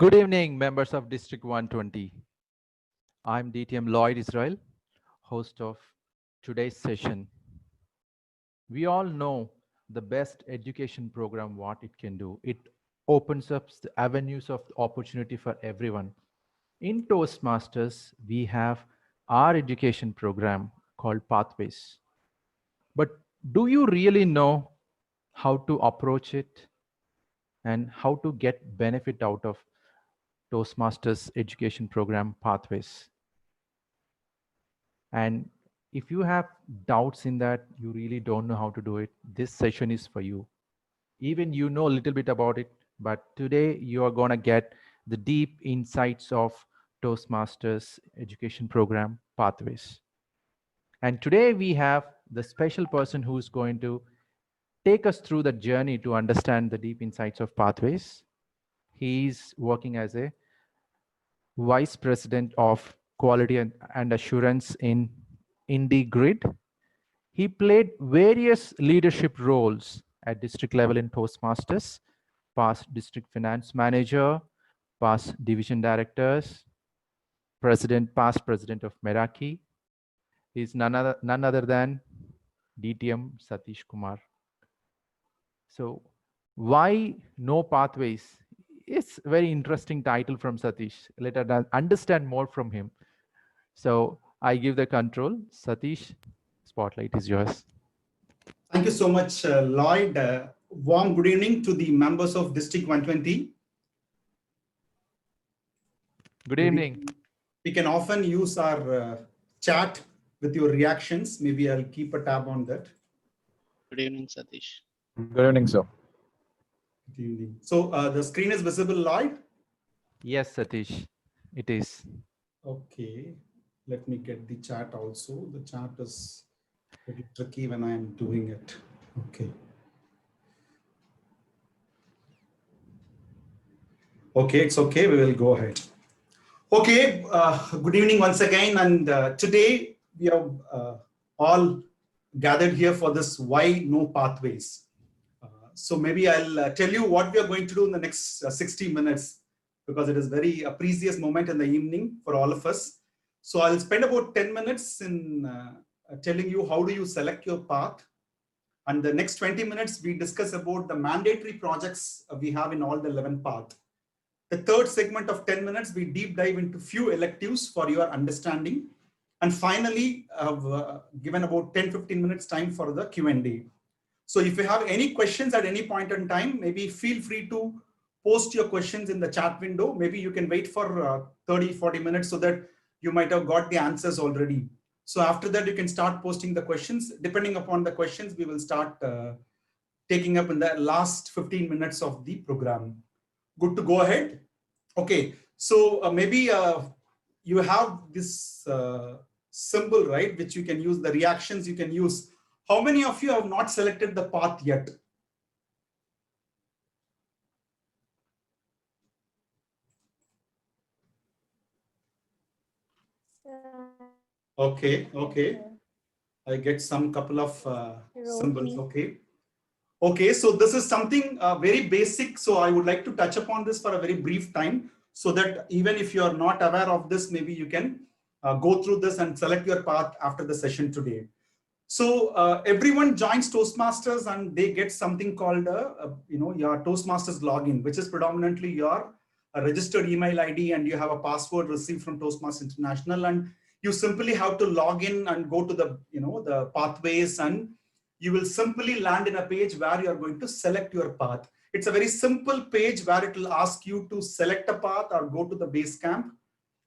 Good evening, members of District 120. I'm DTM Lloyd Israel, host of today's session. We all know the best education program, what it can do. It opens up the avenues of opportunity for everyone. In Toastmasters, we have our education program called Pathways. But do you really know how to approach it and how to get benefit out of Toastmasters education program Pathways? And if you have doubts in that, you really don't know how to do it, this session is for you. Even you know a little bit about it, but today you are going to get the deep insights of Toastmasters education program Pathways. And today we have the special person who's going to take us through the journey to understand the deep insights of Pathways. He's working as a Vice President of Quality and Assurance in IndyGrid. He played various leadership roles at district level in Toastmasters, past district finance manager, past division directors, past president of Meraki. He's none other than DTM Satish Kumar. So why no pathways? It's a very interesting title from Satish. Let us understand more from him. So I give the control. Satish, spotlight is yours. Thank you so much, Lloyd. Warm good evening to the members of District 120. Good evening. We can often use our chat with your reactions. Maybe I'll keep a tab on that. Good evening, Satish. Good evening, sir. Good evening. So the screen is visible, Lloyd? Yes, Satish, it is. Okay, let me get the chat also. The chat is pretty tricky when I am doing it. Okay. Okay, it's okay. We will go ahead. Okay, good evening once again. And today we are all gathered here for this Why No Pathways. So maybe I'll tell you what we are going to do in the next 60 minutes, because it is very precious moment in the evening for all of us. So I'll spend about 10 minutes in telling you how do you select your path. And the next 20 minutes, we discuss about the mandatory projects we have in all the 11 paths. The third segment of 10 minutes, we deep dive into few electives for your understanding. And finally, I've given about 10-15 minutes time for the Q&A. So if you have any questions at any point in time, maybe feel free to post your questions in the chat window. Maybe you can wait for 30-40 minutes so that you might have got the answers already. So after that, you can start posting the questions. Depending upon the questions, we will start taking up in the last 15 minutes of the program. Good to go ahead? Okay, so maybe you have this symbol, right, which you can use, the reactions you can use. How many of you have not selected the path yet? Okay, okay. I get some couple of symbols, okay. Okay, so this is something very basic. So I would like to touch upon this for a very brief time, so that even if you are not aware of this, maybe you can go through this and select your path after the session today. So everyone joins Toastmasters and they get something called your Toastmasters login, which is predominantly your registered email ID, and you have a password received from Toastmasters International, and you simply have to log in and go to the the pathways, and you will simply land in a page where you are going to select your path. It's a very simple page where it will ask you to select a path or go to the base camp,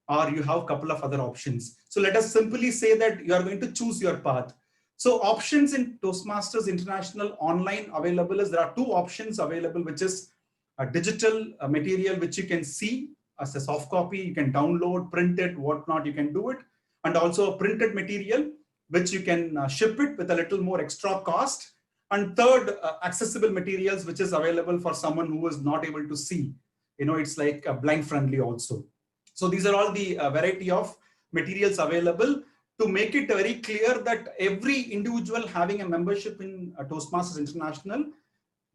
or you have a couple of other options. So let us simply say that you are going to choose your path. So options in Toastmasters International online available is, there are two options available, which is a digital material, which you can see as a soft copy, you can download, print it, whatnot, you can do it. And also a printed material, which you can ship it with a little more extra cost. And third, accessible materials, which is available for someone who is not able to see. It's like blind friendly also. So these are all the variety of materials available to make it very clear that every individual having a membership in Toastmasters International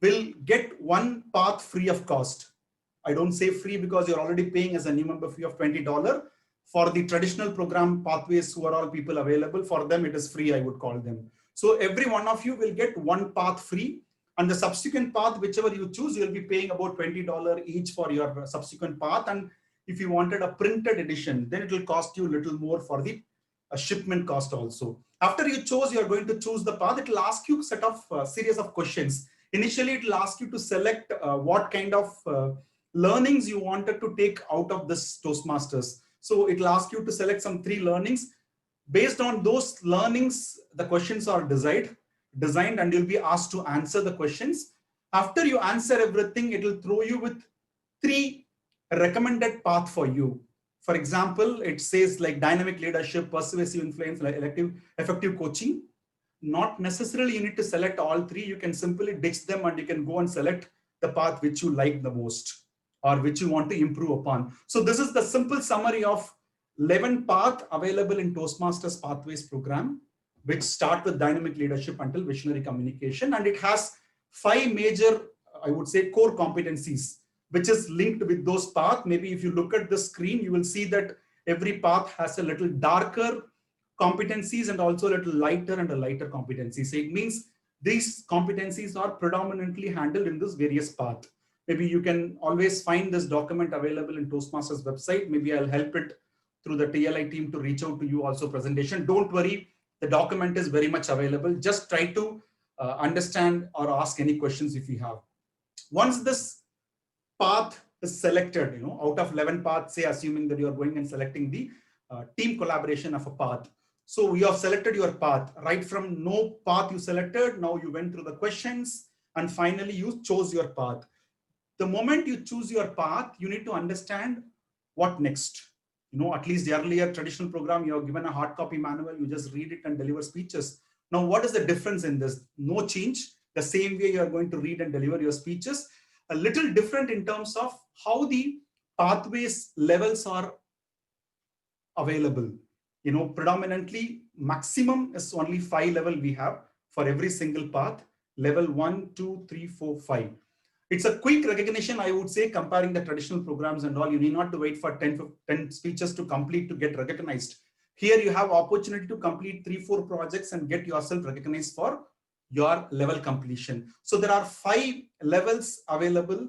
will get one path free of cost. I don't say free because you're already paying as a new member fee of $20. For the traditional program pathways, who are all people available, for them it is free, I would call them. So every one of you will get one path free, and the subsequent path, whichever you choose, you'll be paying about $20 each for your subsequent path. And if you wanted a printed edition, then it will cost you a little more for the shipment cost also. After you chose, you're going to choose the path. It will ask you a set of series of questions. Initially, it will ask you to select what kind of learnings you wanted to take out of this Toastmasters. So it will ask you to select some 3 learnings. Based on those learnings, the questions are designed, and you'll be asked to answer the questions. After you answer everything, it will throw you with 3 recommended path for you. For example, it says like dynamic leadership, persuasive influence, like effective coaching. Not necessarily you need to select all 3. You can simply ditch them and you can go and select the path which you like the most or which you want to improve upon. So this is the simple summary of 11 paths available in Toastmasters Pathways program, which start with dynamic leadership until visionary communication. And it has 5 major, I would say, core competencies, which is linked with those paths. Maybe if you look at the screen, you will see that every path has a little darker competencies and also a little lighter and a lighter competencies. So it means these competencies are predominantly handled in this various path. Maybe you can always find this document available in Toastmasters website. Maybe I'll help it through the TLI team to reach out to you also presentation. Don't worry, the document is very much available. Just try to understand or ask any questions if you have. Once this path is selected, out of 11 paths, say assuming that you are going and selecting the team collaboration of a path. So you have selected your path. Right from no path you selected, now you went through the questions and finally you chose your path. The moment you choose your path, you need to understand what next. At least the earlier traditional program, you are given a hard copy manual, you just read it and deliver speeches. Now, what is the difference in this? No change. The same way you are going to read and deliver your speeches. A little different in terms of how the pathways levels are available. Predominantly maximum is only 5 level we have for every single path. Level 1, 2, 3, 4, 5. It's a quick recognition, I would say, comparing the traditional programs and all. You need not to wait for 10 speeches to complete to get recognized. Here you have opportunity to complete 3-4 projects and get yourself recognized for your level completion. So there are 5 levels available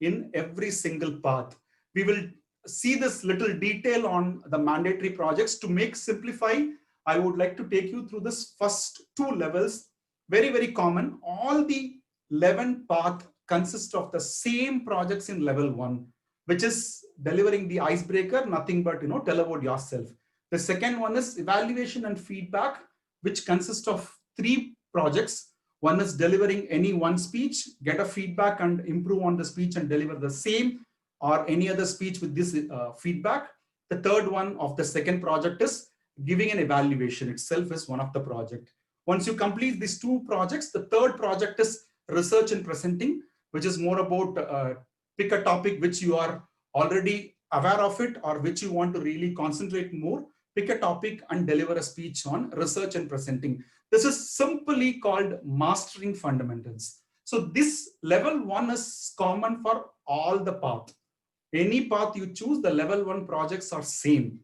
in every single path. We will see this little detail on the mandatory projects. To make simplify, I would like to take you through this first 2 levels. Very, very common. All the 11 paths consist of the same projects in level 1, which is delivering the icebreaker, nothing but tell about yourself. The second one is evaluation and feedback, which consists of 3 projects. One is delivering any one speech, get a feedback and improve on the speech and deliver the same or any other speech with this feedback. The third one of the second project is giving an evaluation itself is one of the project. Once you complete these 2 projects, the third project is research and presenting, which is more about pick a topic which you are already aware of it or which you want to really concentrate more. Pick a topic and deliver a speech on research and presenting. This is simply called mastering fundamentals. So this level 1 is common for all the path. Any path you choose, the level 1 projects are same.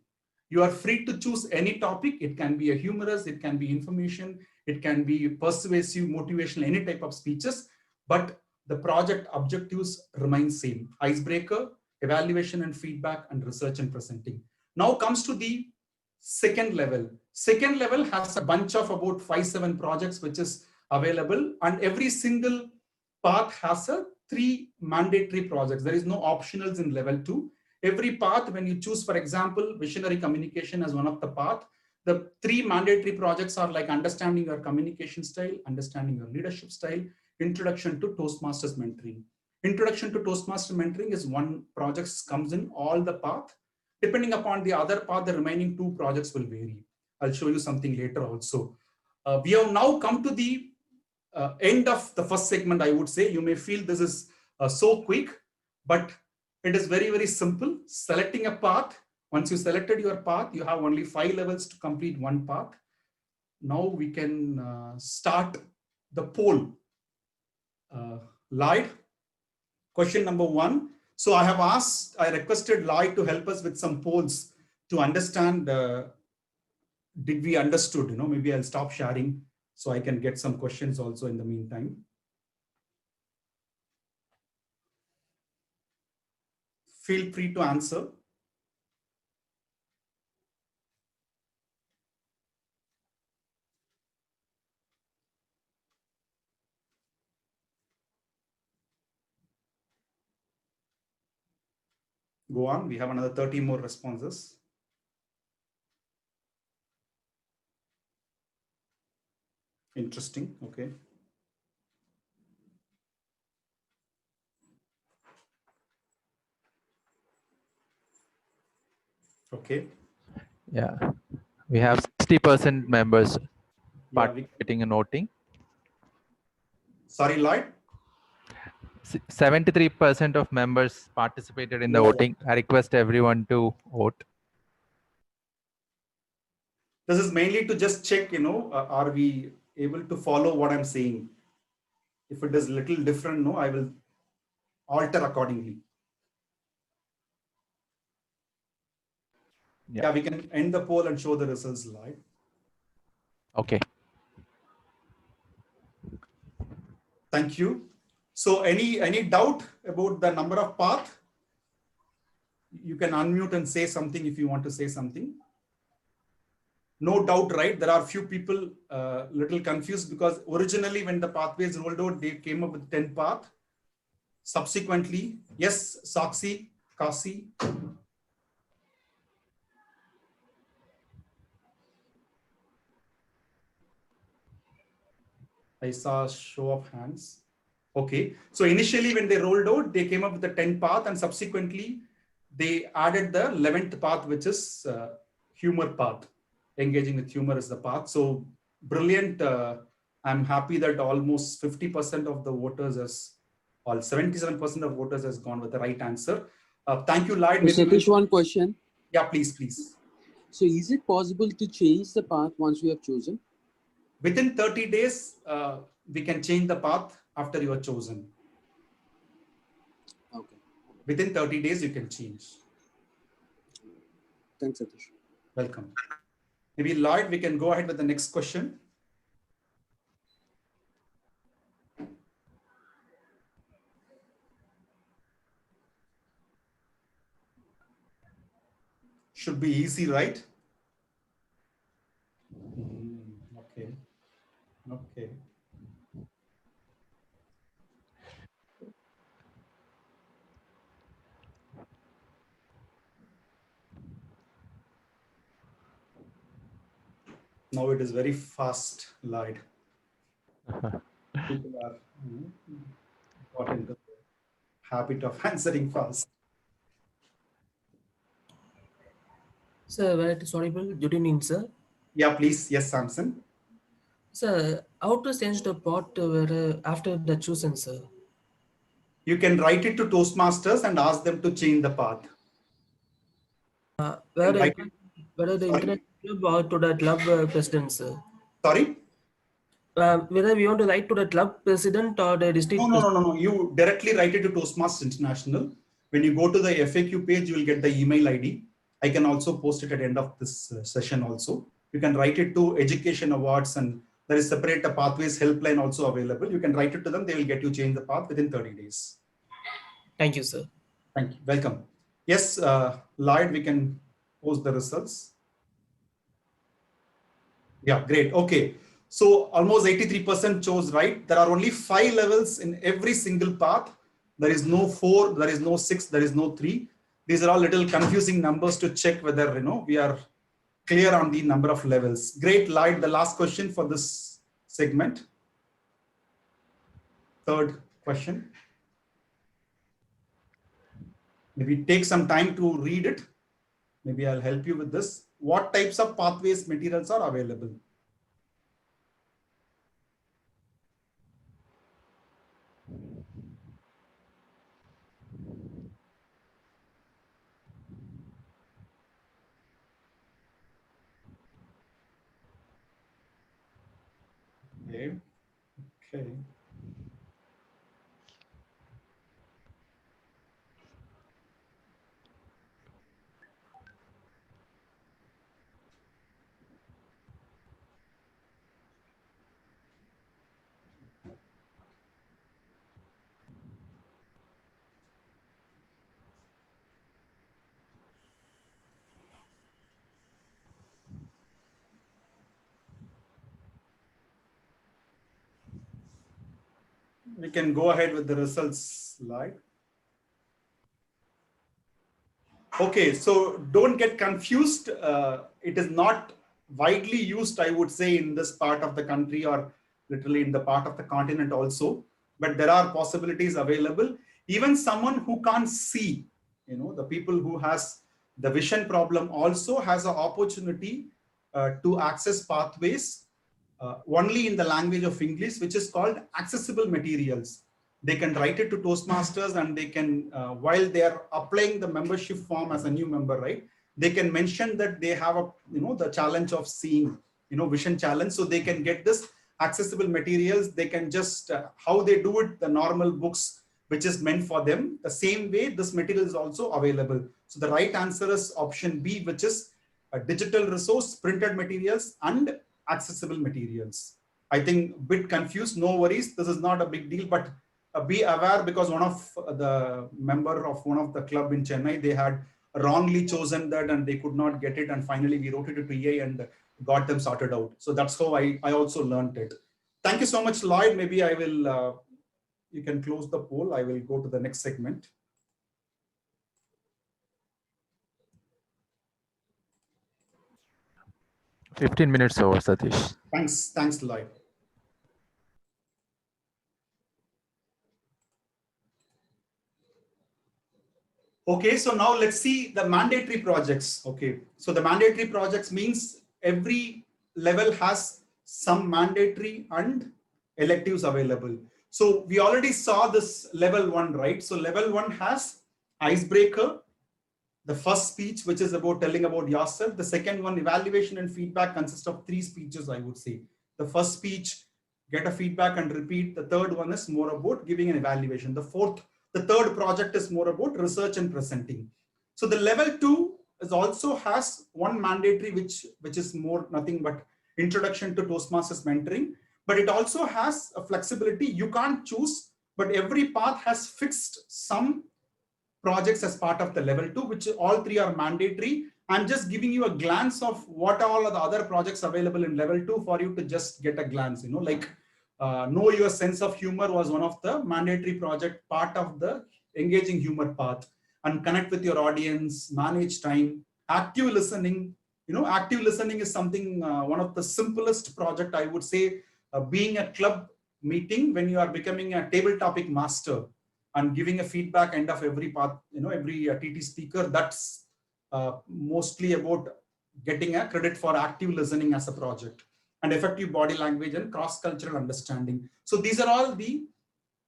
You are free to choose any topic. It can be a humorous, it can be information, it can be persuasive, motivational, any type of speeches, but the project objectives remain same. Icebreaker, evaluation and feedback, and research and presenting. Now comes to the second level. Second level has a bunch of about 5-7 projects which is available, and every single path has a 3 mandatory projects. There is no optionals in level 2. Every path, when you choose, for example, visionary communication as one of the path, the 3 mandatory projects are like understanding your communication style, understanding your leadership style, introduction to Toastmasters mentoring. Introduction to Toastmaster mentoring is one project, comes in all the path. Depending upon the other path, the remaining 2 projects will vary. I'll show you something later also. We have now come to the end of the first segment, I would say. You may feel this is so quick, but it is very, very simple. Selecting a path. Once you selected your path, you have only 5 levels to complete one path. Now we can start the poll. Lloyd, question number 1. So I requested Lloyd to help us with some polls to understand, did we understood, maybe I'll stop sharing so I can get some questions also in the meantime. Feel free to answer. Go on, we have another 30 more responses. Interesting, okay. Okay. Yeah, we have 60% members Yeah, participating in voting. Sorry, Lloyd. 73% of members participated in the voting. I request everyone to vote. This is mainly to just check, are we able to follow what I'm saying? If it is little different, no, I will alter accordingly. Yeah, we can end the poll and show the results live. Okay. Thank you. So any doubt about the number of path? You can unmute and say something if you want to say something. No doubt, right? There are few people little confused because originally when the pathways rolled out, they came up with 10 path. Subsequently, yes, Sakshi, Kasi. I saw a show of hands. Okay. So initially when they rolled out, they came up with the 10 path and subsequently they added the 11th path, which is humor path. Engaging with humor is the path. So brilliant. I'm happy that almost 50% of the voters or 77% of voters has gone with the right answer. Thank you, Lloyd. Satish, one question. Yeah, please. So is it possible to change the path once we have chosen? Within 30 days, we can change the path after you are chosen. Okay. Within 30 days, you can change. Thanks, Satish. Welcome. Maybe Lloyd, we can go ahead with the next question. Should be easy, right? Okay. Now it is very fast, Lloyd. People are got into the habit of answering fast. Sir, where it is audible, good evening, sir. Yeah, please. Yes, Samson. Sir, how to change the pot where, after the chosen, sir? You can write it to Toastmasters and ask them to change the path. Whether the Sorry? internet club or to the club president, sir? Sorry? Whether we want to write to the club president or the district president? No. You directly write it to Toastmasters International. When you go to the FAQ page, you will get the email ID. I can also post it at the end of this session also. You can write it to Education Awards and there is separate pathways helpline also available. You can write it to them. They will get you change the path within 30 days. Thank you, sir. Thank you. Welcome. Yes, Lloyd, we can post the results. Yeah, great. Okay. So almost 83% chose right. There are only 5 levels in every single path. There is no 4, there is no 6, there is no 3. These are all little confusing numbers to check whether we are clear on the number of levels. Great, Lloyd. The last question for this segment. Third question. Maybe take some time to read it. Maybe I'll help you with this. What types of pathways materials are available? Okay. we can go ahead with the results slide. Okay, so don't get confused. It is not widely used, I would say, in this part of the country or literally in the part of the continent also, but there are possibilities available. Even someone who can't see, the people who has the vision problem also has an opportunity to access pathways only in the language of English, which is called accessible materials. They can write it to Toastmasters, and they can, while they are applying the membership form as a new member, right? They can mention that they have a, the challenge of seeing, vision challenge. So they can get this accessible materials. They can just, how they do it, the normal books, which is meant for them. The same way, this material is also available. So the right answer is option B, which is a digital resource, printed materials, and accessible materials. I think a bit confused, no worries. This is not a big deal, but be aware, because one of the member of one of the club in Chennai, they had wrongly chosen that and they could not get it. And finally we wrote it to EA and got them sorted out. So that's how I also learned it. Thank you so much, Lloyd. Maybe I will, you can close the poll. I will go to the next segment. $15 minutes over, Satish. Thanks, Lloyd. Okay, so now let's see the mandatory projects. Okay, so the mandatory projects means every level has some mandatory and electives available. So we already saw this level 1, right? So level 1 has icebreaker, the first speech, which is about telling about yourself. The second one, evaluation and feedback, consists of 3 speeches, I would say. The first speech, get a feedback and repeat. The third one is more about giving an evaluation. The third project is more about research and presenting. So the level 2 is also has one mandatory, which is more nothing but introduction to Toastmasters mentoring, but it also has a flexibility. You can't choose, but every path has fixed some projects as part of the level 2, which all 3 are mandatory. I'm just giving you a glance of what all are the other projects available in level 2 for you to just get a glance, like know your sense of humor was one of the mandatory project, part of the engaging humor path, and connect with your audience, manage time, active listening. Active listening is something, one of the simplest project, I would say, being a club meeting when you are becoming a table topic master and giving a feedback end of every path, every TT speaker. That's mostly about getting a credit for active listening as a project, and effective body language and cross-cultural understanding. So these are all the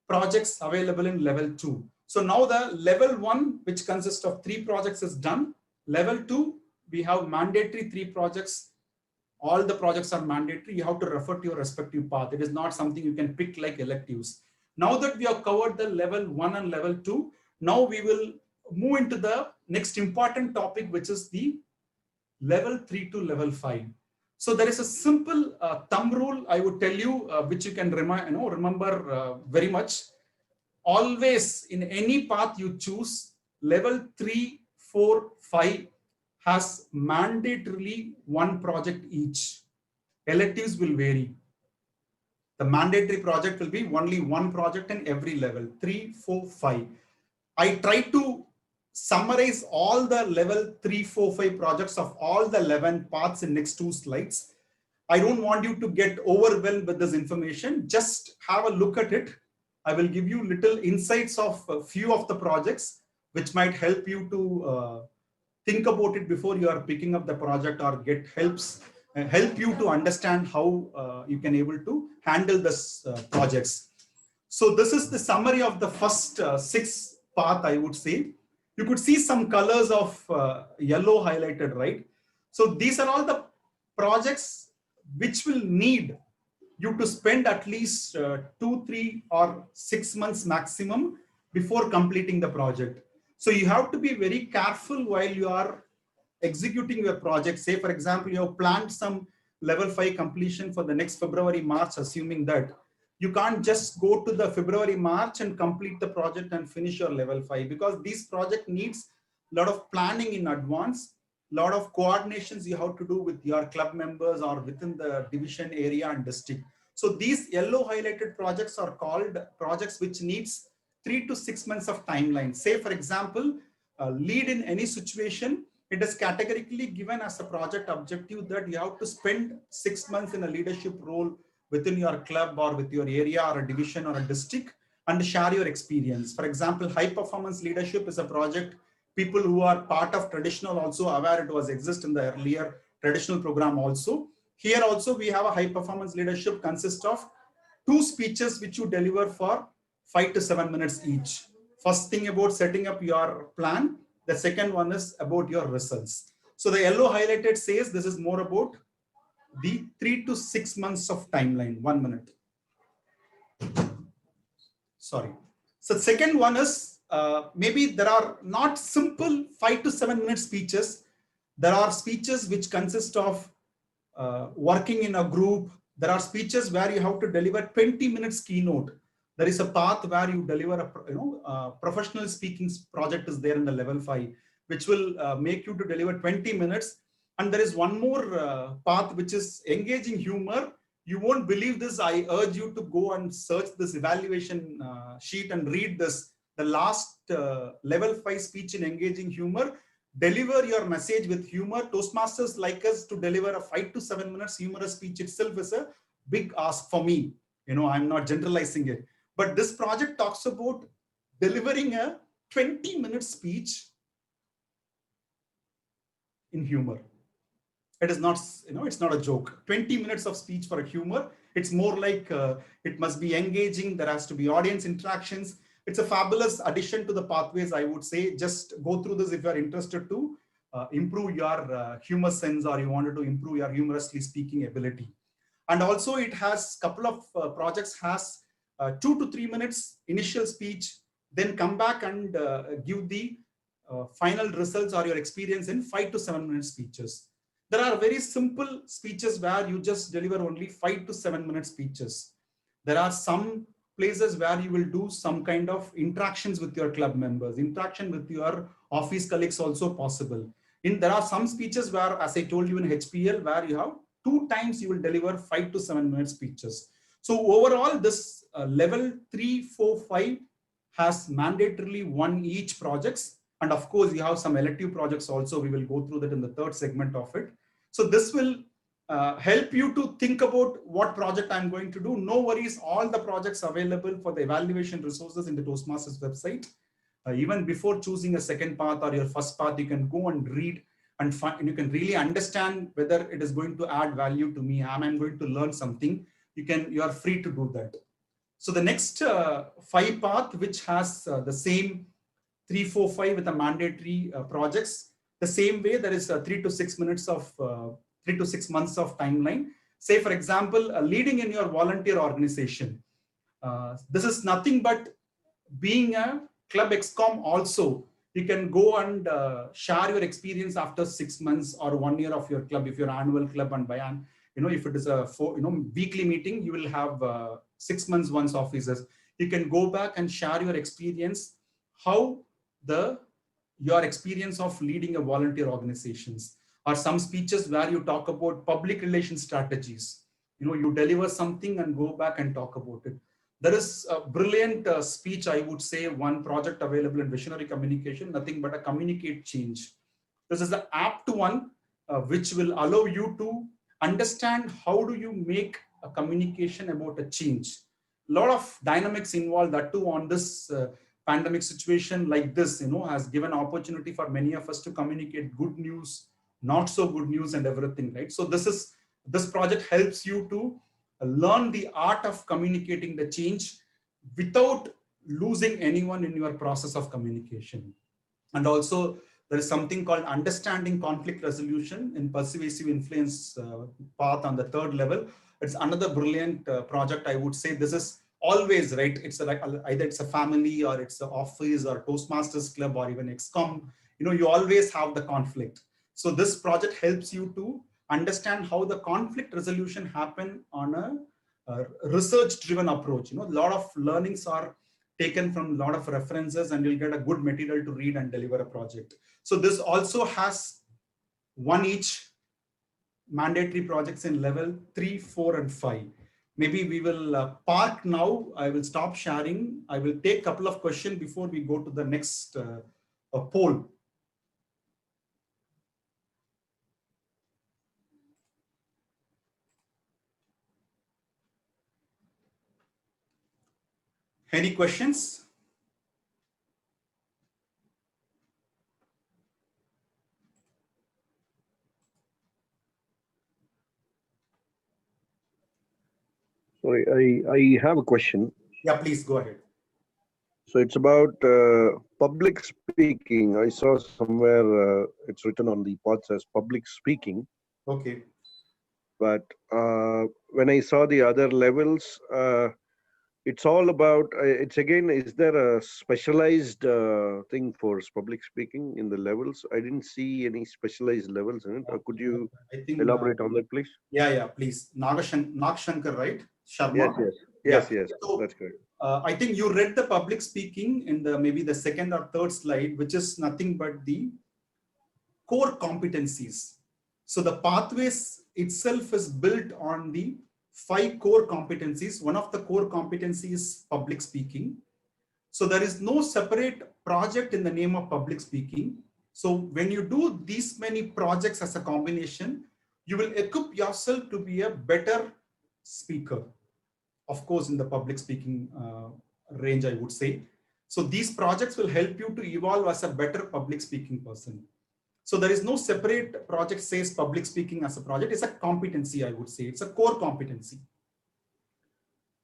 projects available in level 2. So now the level 1, which consists of 3 projects, is done. Level 2, we have mandatory 3 projects. All the projects are mandatory. You have to refer to your respective path. It is not something you can pick like electives. Now that we have covered the level 1 and level 2, now we will move into the next important topic, which is the level 3 to level 5. So there is a simple thumb rule I would tell you, which you can remember very much. Always in any path you choose, level 3, 4, 5 has mandatorily 1 project each. Electives will vary. The mandatory project will be only 1 project in every level, 3, 4, 5. I try to summarize all the level 3, 4, 5 projects of all the 11 paths in next 2 slides. I don't want you to get overwhelmed with this information. Just have a look at it. I will give you little insights of a few of the projects, which might help you to think about it before you are picking up the project, or help you to understand how you can able to handle this projects. So this is the summary of the first 6 path, I would say. You could see some colors of yellow highlighted, right? So these are all the projects which will need you to spend at least 2, 3 or 6 months maximum before completing the project. So you have to be very careful while you are executing your project. Say, for example, you have planned some level 5 completion for the next February, March, assuming that you can't just go to the February, March and complete the project and finish your level 5, because this project needs a lot of planning in advance, a lot of coordinations you have to do with your club members or within the division area and district. So these yellow highlighted projects are called projects which needs 3 to 6 months of timeline. Say, for example, lead in any situation, it is categorically given as a project objective that you have to spend 6 months in a leadership role within your club or with your area or a division or a district and share your experience. For example, high performance leadership is a project people who are part of traditional also aware it was exist in the earlier traditional program also. Here also we have a high performance leadership consists of 2 speeches which you deliver for 5 to 7 minutes each. First thing about setting up your plan. The second one is about your results. So the yellow highlighted says this is more about the 3 to 6 months of timeline. 1 minute. Sorry. So second one is maybe there are not simple 5 to 7 minute speeches. There are speeches which consist of working in a group. There are speeches where you have to deliver 20 minutes keynote. There is a path where you deliver a professional speaking project is there in the level 5, which will make you to deliver 20 minutes. And there is one more path which is engaging humor. You won't believe this. I urge you to go and search this evaluation sheet and read this. The last level 5 speech in engaging humor. Deliver your message with humor. Toastmasters like us to deliver a 5 to 7 minutes humorous speech itself is a big ask for me. I'm not generalizing it. But this project talks about delivering a 20-minute speech in humor. It is not, it's not a joke. 20 minutes of speech for a humor. It's more like it must be engaging. There has to be audience interactions. It's a fabulous addition to the pathways, I would say. Just go through this if you're interested to improve your humor sense or you wanted to improve your humorously speaking ability. And also it has a couple of projects has 2 to 3 minutes initial speech, then come back and give the final results or your experience in 5 to 7 minute speeches. There are very simple speeches where you just deliver only 5 to 7 minute speeches. There are some places where you will do some kind of interactions with your club members, interaction with your office colleagues also possible. There are some speeches where, as I told you in HPL, where you have 2 times you will deliver 5 to 7 minute speeches. So overall, this level 3, 4, 5 has mandatorily 1 each projects. And of course, you have some elective projects also. We will go through that in the third segment of it. So this will help you to think about what project I'm going to do. No worries, all the projects available for the evaluation resources in the Toastmasters website. Even before choosing a second path or your first path, you can go and read and you can really understand whether it is going to add value to me. Am I going to learn something? You are free to do that. So the next 5 path, which has the same 3, 4, 5 with the mandatory projects, the same way there is 3 to 6 minutes of 3 to 6 months of timeline. Say, for example, leading in your volunteer organization. This is nothing but being a club excom also. You can go and share your experience after 6 months or 1 year of your club, if you're annual club, and by if it is a weekly meeting, you will have 6 months once offices. You can go back and share your experience, how your experience of leading a volunteer organizations, or some speeches where you talk about public relations strategies. You deliver something and go back and talk about it. There is a brilliant speech, I would say, one project available in Visionary Communication, nothing but a communicate change. This is the apt one, which will allow you to understand how do you make a communication about a change. A lot of dynamics involved, that too on this pandemic situation like this, has given opportunity for many of us to communicate good news, not so good news, and everything, right? So this project helps you to learn the art of communicating the change without losing anyone in your process of communication. And also there is something called understanding conflict resolution in persuasive influence path on the 3rd level. It's another brilliant project, I would say. This is always, right? It's like either it's a family or it's an office or Toastmasters club or even XCOM. You always have the conflict. So this project helps you to understand how the conflict resolution happen on a research-driven approach. A lot of learnings are taken from a lot of references, and you'll get a good material to read and deliver a project. So this also has 1 each mandatory projects in level 3, 4, and 5. maybe we will park now. I will stop sharing. I will take a couple of questions before we go to the next poll. Any questions? Sorry, I have a question. Yeah, please go ahead. So it's about public speaking. I saw somewhere it's written on the pods as public speaking, Okay. but when I saw the other levels, it's all about, it's again, is there a specialized thing for public speaking in the levels? I didn't see any specialized levels in it. Could you I think elaborate on that, please? Yeah, please. Nagshankar, right? Sharma. Yes, So, that's correct. I think you read the public speaking in the maybe the second or third slide, which is nothing but the core competencies. So the pathways itself is built on the 5 core competencies. One of the core competencies is public speaking. So there is no separate project in the name of public speaking. So when you do these many projects as a combination, you will equip yourself to be a better speaker. Of course, in the public speaking range, I would say. So these projects will help you to evolve as a better public speaking person. So there is no separate project says public speaking as a project. It's a competency, I would say. It's a core competency.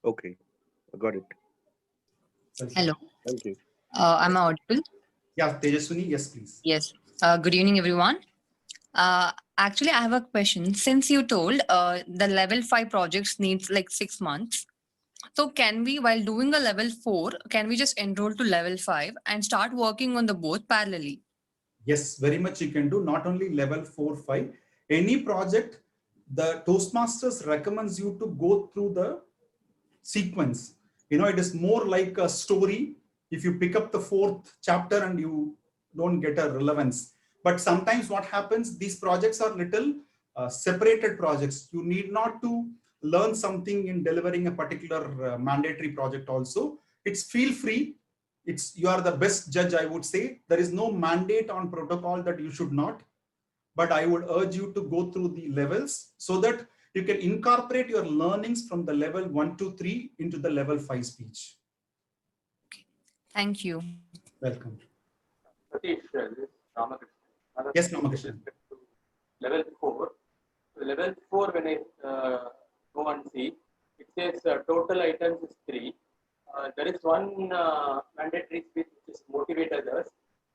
Okay, I got it. Hello. Thank you. I'm audible. Yeah, Tejaswini, yes, please. Yes. Good evening, everyone. Actually, I have a question. Since you told the level 5 projects needs like 6 months, so can we, while doing a level 4, can we just enroll to level 5 and start working on the both parallelly? Yes, very much you can do. Not only level 4, 5. Any project, the Toastmasters recommends you to go through the sequence. You know, it is more like a story. If you pick up the 4th chapter and you don't get a relevance. But sometimes what happens, these projects are little separated projects. You need not to learn something in delivering a particular mandatory project also. It's feel free. You are the best judge, I would say. There is no mandate on protocol that you should not. But I would urge you to go through the levels so that you can incorporate your learnings from the level 1 to 3 into the level 5 speech. Thank you. Welcome. Satish, this is Ramakrishnan. Yes, Ramakrishnan. Level 4. Level 4, when I go and see, it says total items is 3. There is one mandatory speech which is motivate others,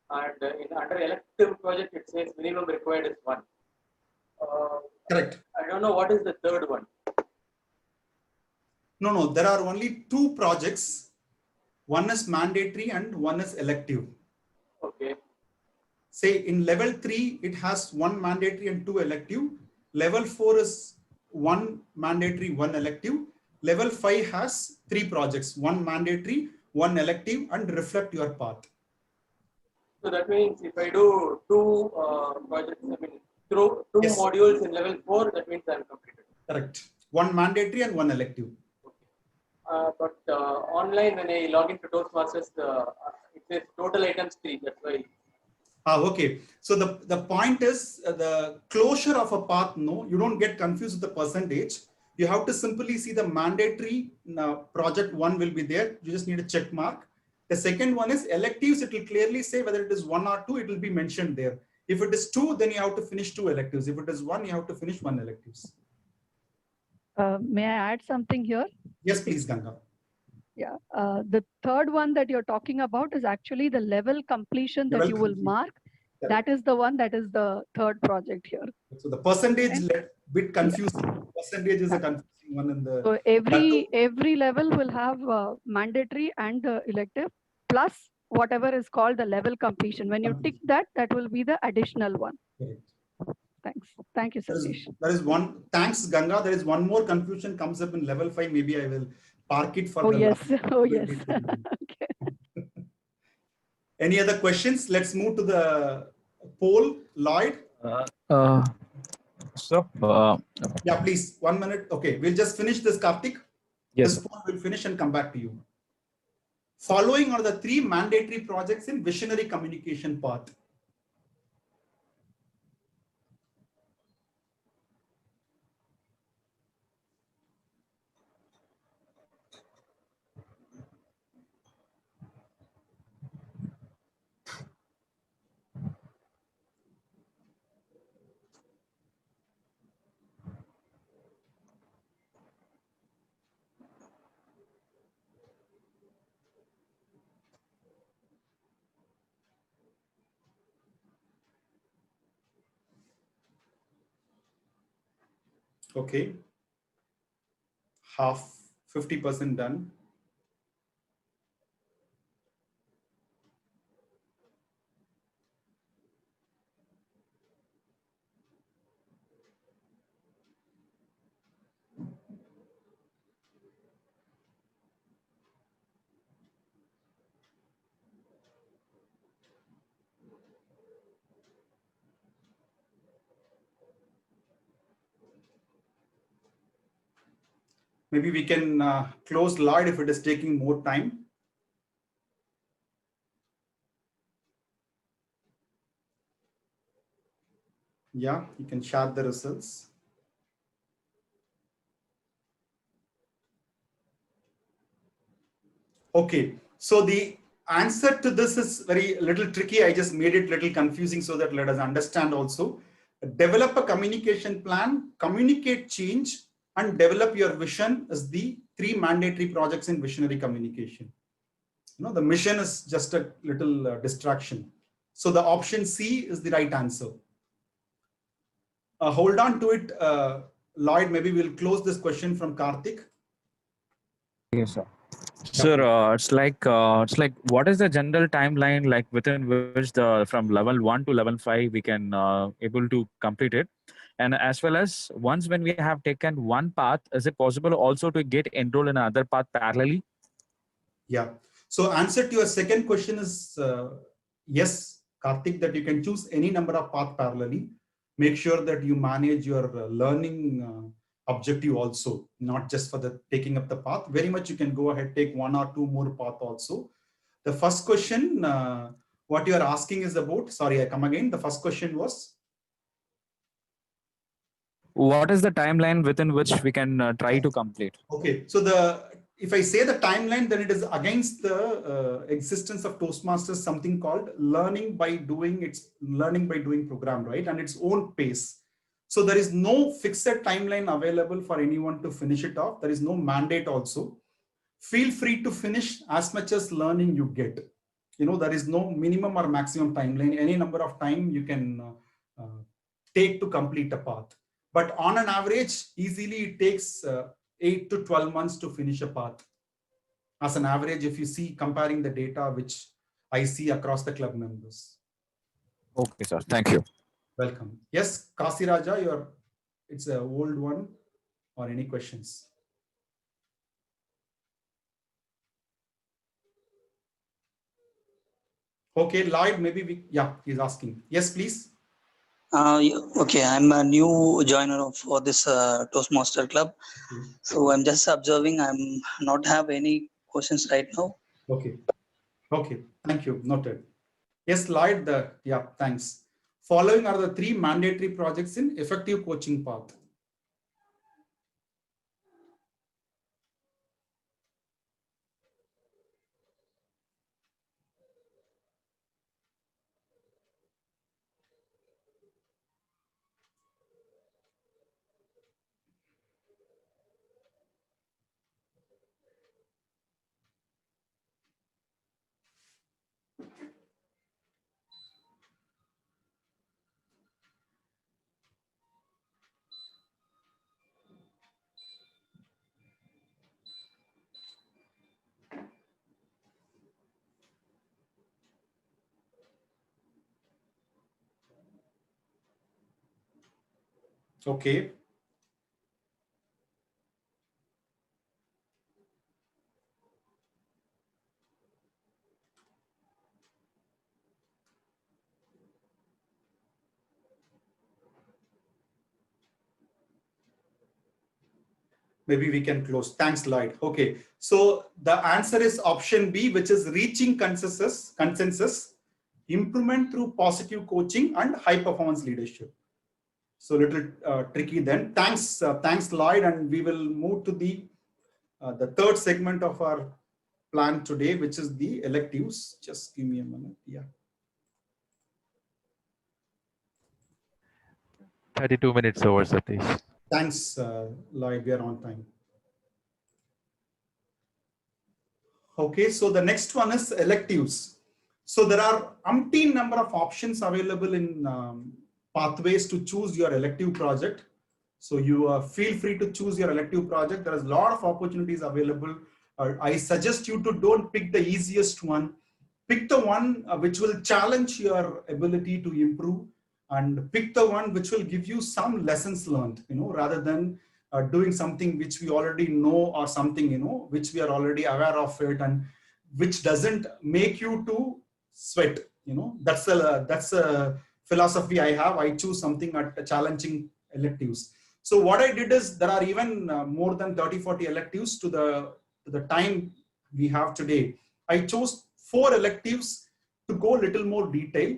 and under elective project it says minimum required is 1. Correct. I don't know what is the third one. No, there are only 2 projects. One is mandatory and one is elective. Okay. Say in level 3, it has 1 mandatory and 2 elective. Level 4 is 1 mandatory, 1 elective. Level 5 has 3 projects, 1 mandatory, 1 elective, and reflect your path. So that means if I do 2 projects, I mean, through 2 Yes. modules in level 4, that means I'm completed. Correct. 1 mandatory and 1 elective. But online, when I log into Toastmasters, it says total items 3. That's why. Okay. So the point is the closure of a path. No, you don't get confused with the percentage. You have to simply see the mandatory project 1 will be there. You just need a check mark. The second one is electives. It will clearly say whether it is 1 or 2. It will be mentioned there. If it is 2, then you have to finish 2 electives. If it is 1, you have to finish 1 electives. May I add something here? Yes, please, Ganga. Yeah. The third one that you're talking about is actually the level completion that you will mark. That is the one that is the third project here. So the percentage bit confusing. Percentage is a confusing one in the. So every level will have mandatory and elective plus whatever is called the level completion. When you tick that, that will be the additional one. Correct. Thanks. Thank you, Satish. There is one. Thanks, Ganga. There is one more confusion comes up in level 5. Maybe I will park it for. Oh the yes. last. Oh yes. Okay. Any other questions? Let's move to the poll. Lloyd. So Yeah, please. 1 minute. Okay, we'll just finish this, Karthik. Yes, This sir. one will finish and come back to you. Following are the 3 mandatory projects in visionary communication path. Okay, half, 50% done. Maybe we can close Lloyd if it is taking more time. Yeah, you can share the results. Okay, so the answer to this is very little tricky. I just made it little confusing so that let us understand also. Develop a communication plan, communicate change, and develop your vision is the 3 mandatory projects in visionary communication. You know, the mission is just a little distraction. So the option C is the right answer. Hold on to it, Lloyd. Maybe we'll close this question from Karthik. Yes, sir. Sir, it's like what is the general timeline like within which the from level 1 to level 5 we can able to complete it, and as well as once when we have taken one path, is it possible also to get enrolled in another path parallelly? Yeah. So answer to your second question is yes, Karthik, that you can choose any number of paths parallelly. Make sure that you manage your learning objective also, not just for the taking up the path. Very much you can go ahead, take 1 or 2 more path also. The first question, what you are asking is about, sorry, I come again. The first question was? What is the timeline within which we can try to complete? Okay, so if I say the timeline, then it is against the existence of Toastmasters, something called learning by doing. It's learning by doing program, right? And its own pace. So there is no fixed timeline available for anyone to finish it off. There is no mandate also. Feel free to finish as much as learning you get. You know, there is no minimum or maximum timeline. Any number of time you can take to complete a path. But on an average, easily it takes 8 to 12 months to finish a path. As an average, if you see comparing the data which I see across the club members. Okay, sir. Thank you. Welcome. Yes, Kasi Raja, it's an old one, or any questions? Okay, Lloyd, maybe he's asking. Yes, please. Okay, I'm a new joiner for this Toastmaster club. So I'm just observing. I'm not have any questions right now. Okay. Okay. Thank you. Noted. Yes, Lloyd. Thanks. Following are the 3 mandatory projects in effective coaching path. Okay. maybe we can close. Thanks, Lloyd. Okay, so the answer is option B, which is reaching consensus, improvement through positive coaching and high performance leadership. So little tricky then. Thanks, Lloyd, and we will move to the third segment of our plan today, which is the electives. Just give me a minute. Yeah. 32 minutes over, Satish. Thanks, Lloyd. We are on time. Okay, so the next one is electives. So there are umpteen number of options available in pathways to choose your elective project. So you feel free to choose your elective project. There is a lot of opportunities available. I suggest you to don't pick the easiest one. Pick the one which will challenge your ability to improve, and pick the one which will give you some lessons learned, rather than doing something which we already know, or something, which we are already aware of it, and which doesn't make you to sweat. That's a philosophy I have. I choose something at challenging electives. So what I did is, there are even more than 30-40 electives to the time we have today. I chose 4 electives to go a little more detail,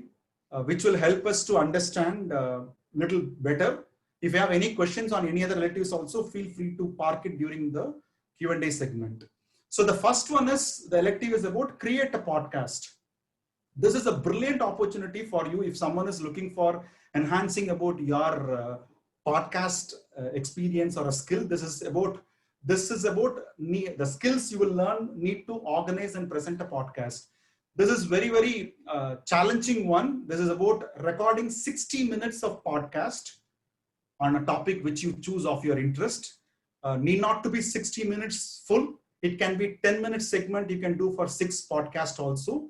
which will help us to understand a little better. If you have any questions on any other electives also, feel free to park it during the Q&A segment. So the first one is, the elective is about create a podcast. This is a brilliant opportunity for you if someone is looking for enhancing about your podcast experience or a skill. This is about the skills you will learn need to organize and present a podcast. This is very, very challenging one. This is about recording 60 minutes of podcast on a topic which you choose of your interest. Need not to be 60 minutes full. It can be 10-minute segment you can do for 6 podcasts also.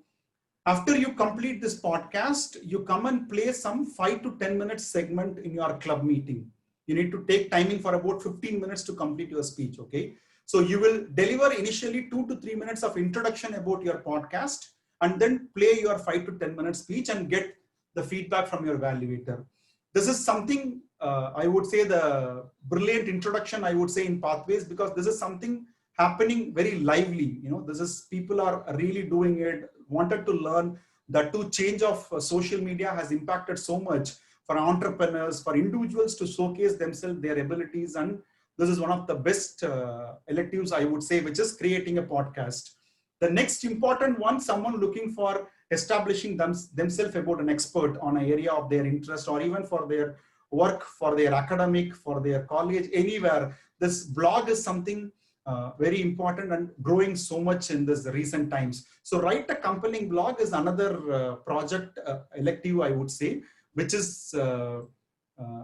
After you complete this podcast, you come and play some 5 to 10 minutes segment in your club meeting. You need to take timing for about 15 minutes to complete your speech, okay? So you will deliver initially 2 to 3 minutes of introduction about your podcast, and then play your 5 to 10 minute speech and get the feedback from your evaluator. This is something, I would say, the brilliant introduction, I would say, in Pathways, because this is something happening very lively. This is, people are really doing it, wanted to learn. That too, change of social media has impacted so much for entrepreneurs, for individuals to showcase themselves, their abilities. And this is one of the best electives, I would say, which is creating a podcast. The next important one, someone looking for establishing themselves about an expert on an area of their interest, or even for their work, for their academic, for their college, anywhere. This blog is something very important and growing so much in this recent times. So write a compelling blog is another project elective, I would say, which is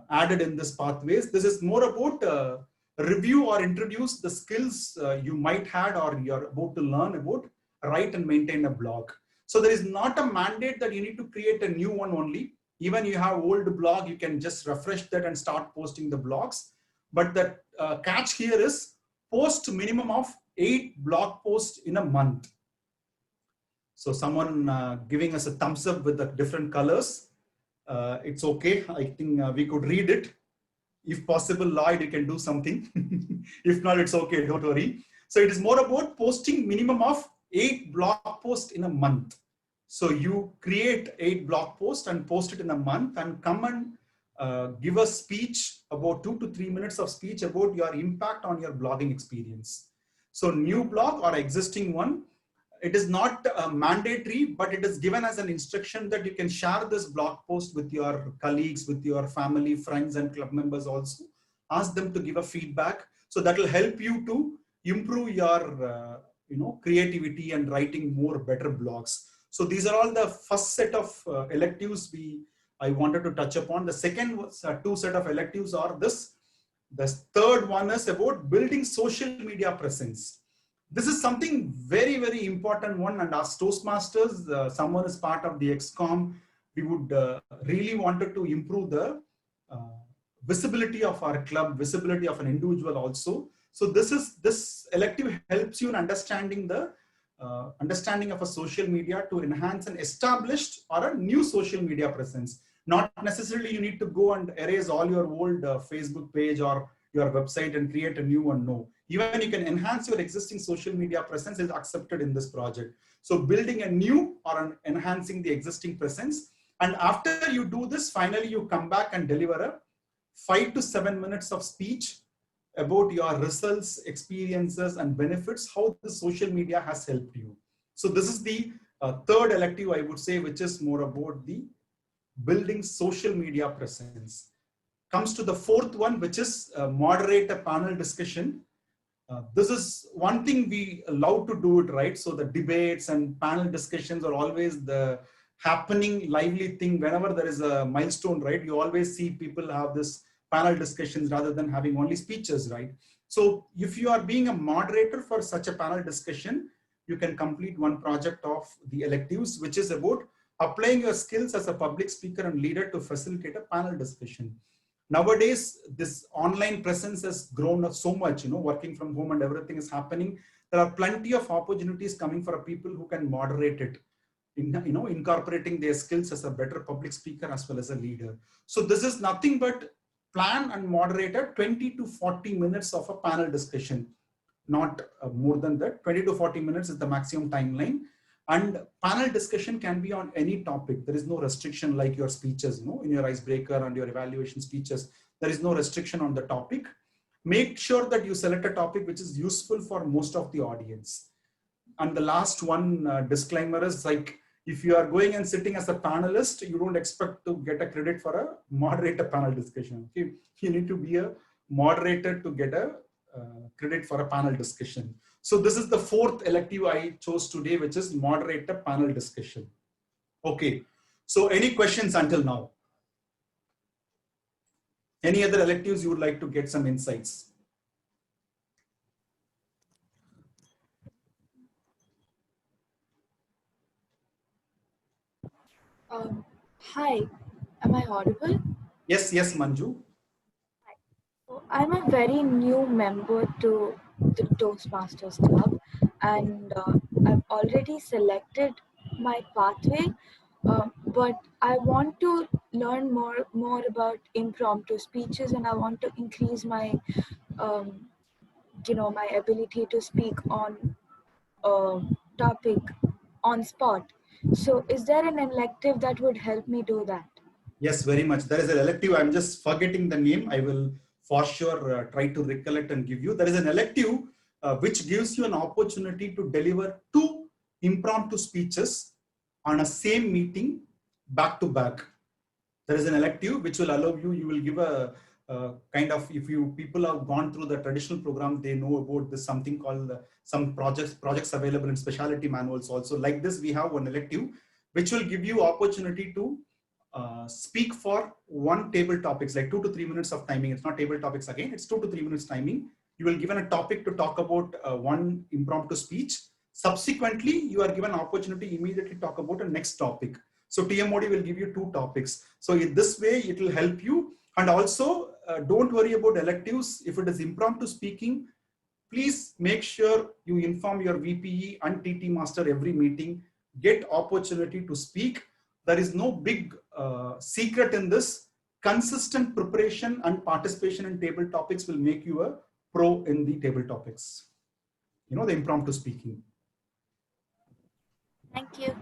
added in this Pathways. This is more about review or introduce the skills you might had or you're about to learn about, write and maintain a blog. So there is not a mandate that you need to create a new one only. Even you have old blog, you can just refresh that and start posting the blogs. But the catch here is post minimum of 8 blog posts in a month. So someone giving us a thumbs up with the different colors. It's okay. I think we could read it. If possible, Lloyd, you can do something. If not, it's okay. Don't worry. So it is more about posting minimum of 8 blog posts in a month. So you create 8 blog posts and post it in a month, and come and give a speech about 2 to 3 minutes of speech about your impact on your blogging experience. So new blog or existing one, it is not mandatory, but it is given as an instruction that you can share this blog post with your colleagues, with your family, friends, and club members also. Ask them to give a feedback. So that will help you to improve your creativity and writing more better blogs. So these are all the first set of electives I wanted to touch upon. The second 2 set of electives are this. The third one is about building social media presence. This is something very, very important one. And as Toastmasters, someone is part of the XCOM, we would really wanted to improve the visibility of our club, visibility of an individual also. So this elective helps you in understanding the understanding of a social media to enhance an established or a new social media presence. Not necessarily you need to go and erase all your old Facebook page or your website and create a new one. No, even you can enhance your existing social media presence is accepted in this project. So building a new or enhancing the existing presence. And after you do this, finally you come back and deliver a 5 to 7 minutes of speech about your results, experiences, and benefits, how the social media has helped you. So this is the third elective, I would say, which is more about the building social media presence. Comes to the fourth one, which is moderate a panel discussion. This is one thing we love to do it, right? So the debates and panel discussions are always the happening lively thing. Whenever there is a milestone, right, you always see people have this panel discussions rather than having only speeches, right? So if you are being a moderator for such a panel discussion, you can complete one project of the electives, which is about applying your skills as a public speaker and leader to facilitate a panel discussion. Nowadays, this online presence has grown up so much, working from home and everything is happening. There are plenty of opportunities coming for people who can moderate it, incorporating their skills as a better public speaker as well as a leader. So this is nothing but plan and moderate a 20 to 40 minutes of a panel discussion, not more than that. 20 to 40 minutes is the maximum timeline. And panel discussion can be on any topic. There is no restriction like your speeches, in your icebreaker and your evaluation speeches. There is no restriction on the topic. Make sure that you select a topic which is useful for most of the audience. And the last one disclaimer is like, if you are going and sitting as a panelist, you don't expect to get a credit for a moderator panel discussion. Okay? You need to be a moderator to get a credit for a panel discussion. So this is the fourth elective I chose today, which is moderate a panel discussion. Okay, so any questions until now? Any other electives you would like to get some insights? Hi, am I audible? Yes, Manju. So I'm a very new member to the Toastmasters Club, and I've already selected my pathway, but I want to learn more about impromptu speeches, and I want to increase my, my ability to speak on a topic on spot. So is there an elective that would help me do that? Yes, very much. There is an elective. I'm just forgetting the name. I will for sure try to recollect and give you. There is an elective which gives you an opportunity to deliver 2 impromptu speeches on a same meeting back to back. There is an elective which will allow you, you will give a kind of, if you people have gone through the traditional program, they know about this something called some projects available in specialty manuals also. Like this, we have one elective which will give you opportunity to speak for one table topics, like 2 to 3 minutes of timing. It's not table topics again, it's 2 to 3 minutes timing. You will given a topic to talk about one impromptu speech. Subsequently, you are given opportunity immediately talk about a next topic. So TMOD will give you 2 topics. So in this way, it will help you. And also don't worry about electives. If it is impromptu speaking, please make sure you inform your VPE and TT master every meeting, get opportunity to speak. There is no big secret in this. Consistent preparation and participation in table topics will make you a pro in the table topics. The impromptu speaking. Thank you.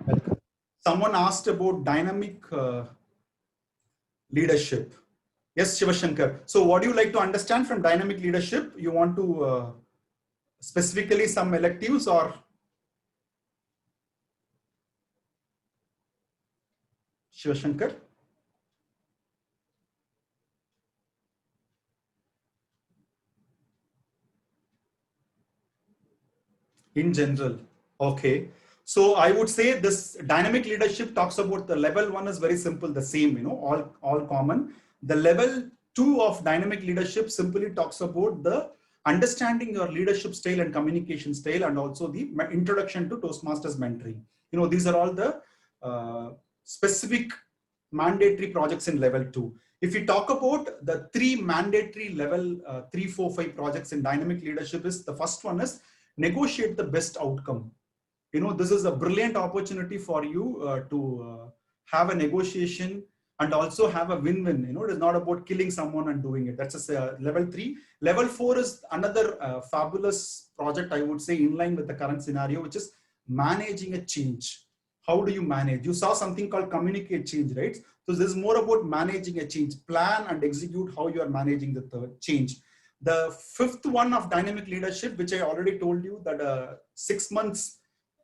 Welcome. Someone asked about dynamic leadership. Yes, Shivashankar. So what do you like to understand from dynamic leadership? You want to specifically some electives or? Shivashankar? In general. Okay. So I would say this dynamic leadership talks about the level 1 is very simple, the same, all common. The level 2 of dynamic leadership simply talks about the understanding your leadership style and communication style, and also the introduction to Toastmasters mentoring. These are all the specific mandatory projects in level 2. If we talk about the 3 mandatory level 3, 4, 5 projects in dynamic leadership, is the first one is negotiate the best outcome. This is a brilliant opportunity for you to have a negotiation and also have a win-win. It is not about killing someone and doing it. That's a level 3. Level 4 is another fabulous project, I would say, in line with the current scenario, which is managing a change. How do you manage? You saw something called communicate change, right? So this is more about managing a change. Plan and execute how you are managing the change. The 5th one of dynamic leadership, which I already told you, that 6 months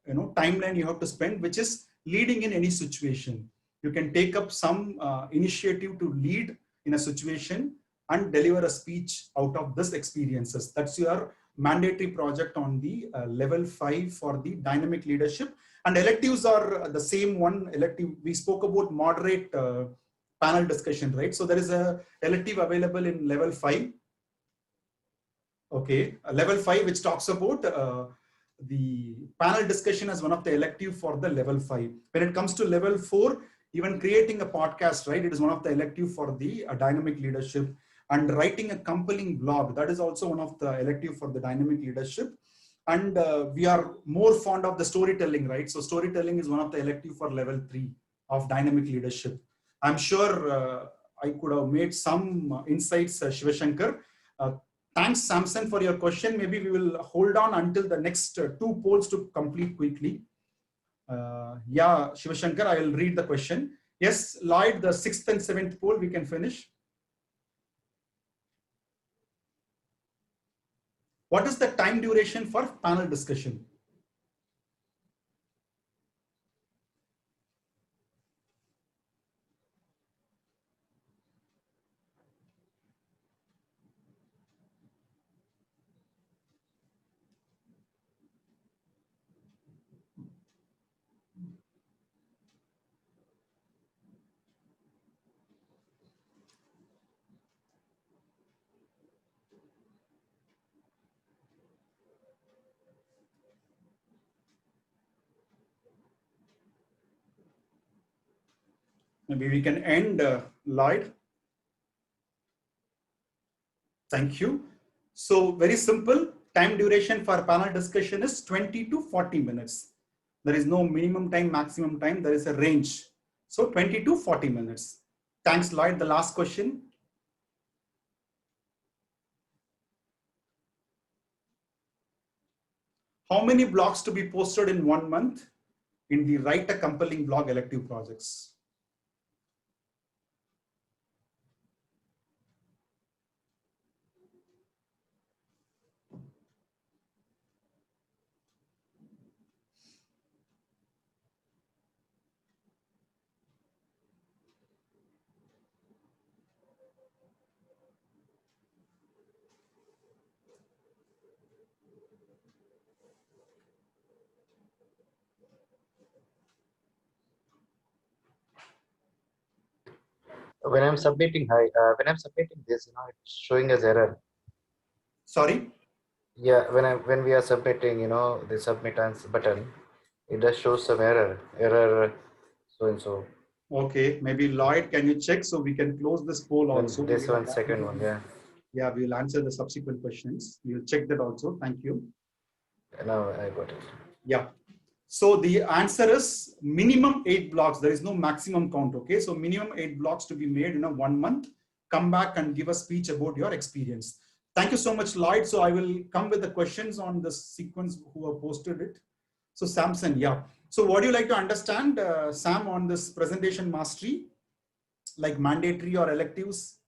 timeline you have to spend, which is leading in any situation. You can take up some initiative to lead in a situation and deliver a speech out of this experiences. That's your mandatory project on the level 5 for the dynamic leadership. And electives are the same one. Elective, we spoke about moderate panel discussion, right? So there is a elective available in level 5. Okay, level 5, which talks about the panel discussion as one of the elective for the level 5. When it comes to level 4, even creating a podcast, right? It is one of the elective for the dynamic leadership, and writing a compelling blog. That is also one of the elective for the dynamic leadership. And we are more fond of the storytelling, right? So storytelling is one of the elective for level 3 of dynamic leadership. I'm sure I could have made some insights, Shivashankar. Thanks, Samson, for your question. Maybe we will hold on until the next 2 polls to complete quickly. Yeah, Shivashankar, I will read the question. Yes, Lloyd, the 6th and 7th poll, we can finish. What is the time duration for panel discussion? Maybe we can end, Lloyd. Thank you. So very simple, time duration for panel discussion is 20 to 40 minutes. There is no minimum time, maximum time. There is a range. So 20 to 40 minutes. Thanks, Lloyd. The last question. How many blogs to be posted in 1 month in the Write a Compelling Blog elective projects? When I'm submitting, when I'm submitting this, it's showing as error. Sorry? Yeah, when we are submitting, the submit answer button, it does show some error so and so. Okay, maybe Lloyd, can you check so we can close this poll also? This one, second one, yeah. Yeah, we will answer the subsequent questions. We will check that also. Thank you. Now I got it. Yeah. So the answer is minimum 8 blocks. There is no maximum count. Okay. So minimum 8 blocks to be made in a 1 month. Come back and give a speech about your experience. Thank you so much, Lloyd. So I will come with the questions on the sequence who have posted it. So Samson, yeah. So what do you like to understand, Sam, on this presentation mastery, like mandatory or electives?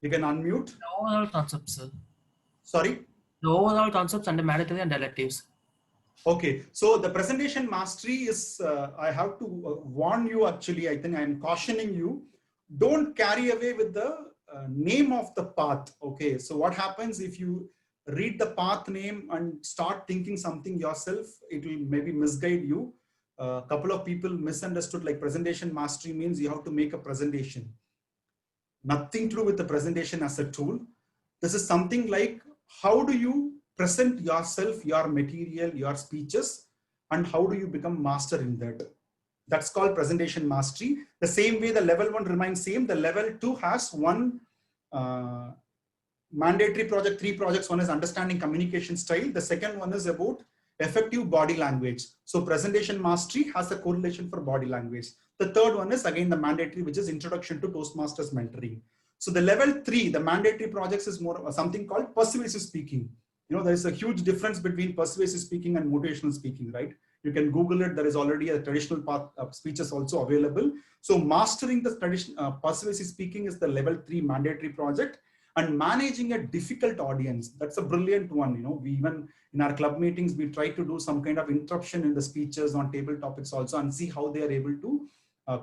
You can unmute. The overall concepts, sir. Sorry? The overall concepts under mandatory and electives. Okay, so the presentation mastery is, I have to warn you actually, I think I'm cautioning you, don't carry away with the name of the path. Okay, so what happens if you read the path name and start thinking something yourself, it will maybe misguide you. A couple of people misunderstood, like presentation mastery means you have to make a presentation. Nothing to do with the presentation as a tool. This is something like, how do you present yourself, your material, your speeches, and how do you become master in that? That's called presentation mastery. The same way the level 1 remains same, the level 2 has one mandatory project, 3 projects. One is understanding communication style. The second one is about effective body language. So presentation mastery has a correlation for body language. The third one is again the mandatory, which is introduction to Toastmasters mentoring. So the level 3, the mandatory projects is more something called persuasive speaking. You know, there is a huge difference between persuasive speaking and motivational speaking, right? You can Google it. There is already a traditional path of speeches also available. So mastering the persuasive speaking is the level 3 mandatory project. And managing a difficult audience, that's a brilliant one. You know, we even in our club meetings, we try to do some kind of interruption in the speeches on table topics also and see how they are able to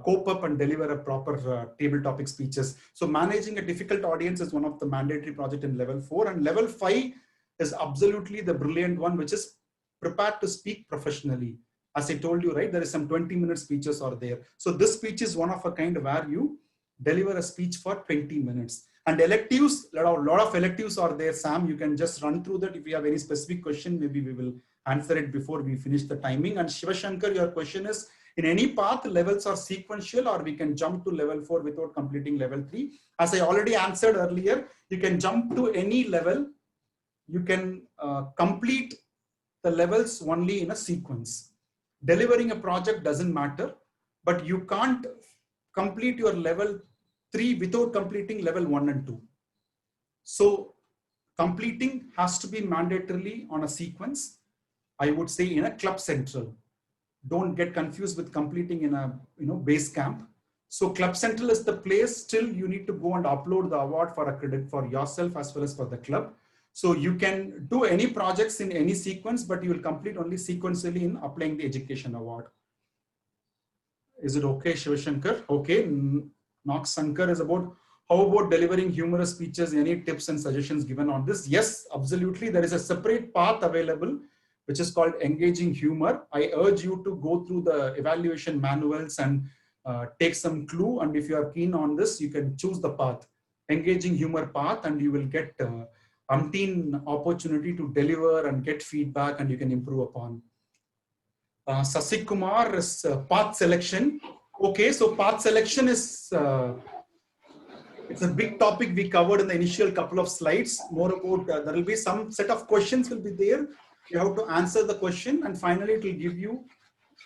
cope up and deliver a proper table topic speeches. So managing a difficult audience is one of the mandatory project in level 4, and level 5 is absolutely the brilliant one, which is prepared to speak professionally. As I told you, right, there is some 20-minute speeches are there. So this speech is one of a kind where you deliver a speech for 20 minutes. And electives, a lot of electives are there. Sam, you can just run through that. If you have any specific question, maybe we will answer it before we finish the timing. And Shivashankar, your question is, in any path, levels are sequential, or we can jump to level 4 without completing level 3. As I already answered earlier, you can jump to any level. You can complete the levels only in a sequence. Delivering a project doesn't matter, but you can't complete your level 3 without completing level 1 and 2. So completing has to be mandatorily on a sequence. I would say in a club central. Don't get confused with completing in a base camp. So club central is the place. Still you need to go and upload the award for a credit for yourself as well as for the club. So you can do any projects in any sequence, but you will complete only sequentially in applying the education award. Is it okay, Shivashankar? Okay. Knox Sankar is about how about delivering humorous speeches? Any tips and suggestions given on this? Yes, absolutely. There is a separate path available, which is called engaging humor. I urge you to go through the evaluation manuals and take some clue. And if you are keen on this, you can choose the path, engaging humor path, and you will get umpteen opportunity to deliver and get feedback, and you can improve upon. Sasik Kumar is path selection. Okay, so path selection is it's a big topic we covered in the initial couple of slides. More about there will be some set of questions will be there. You have to answer the question, and finally it will give you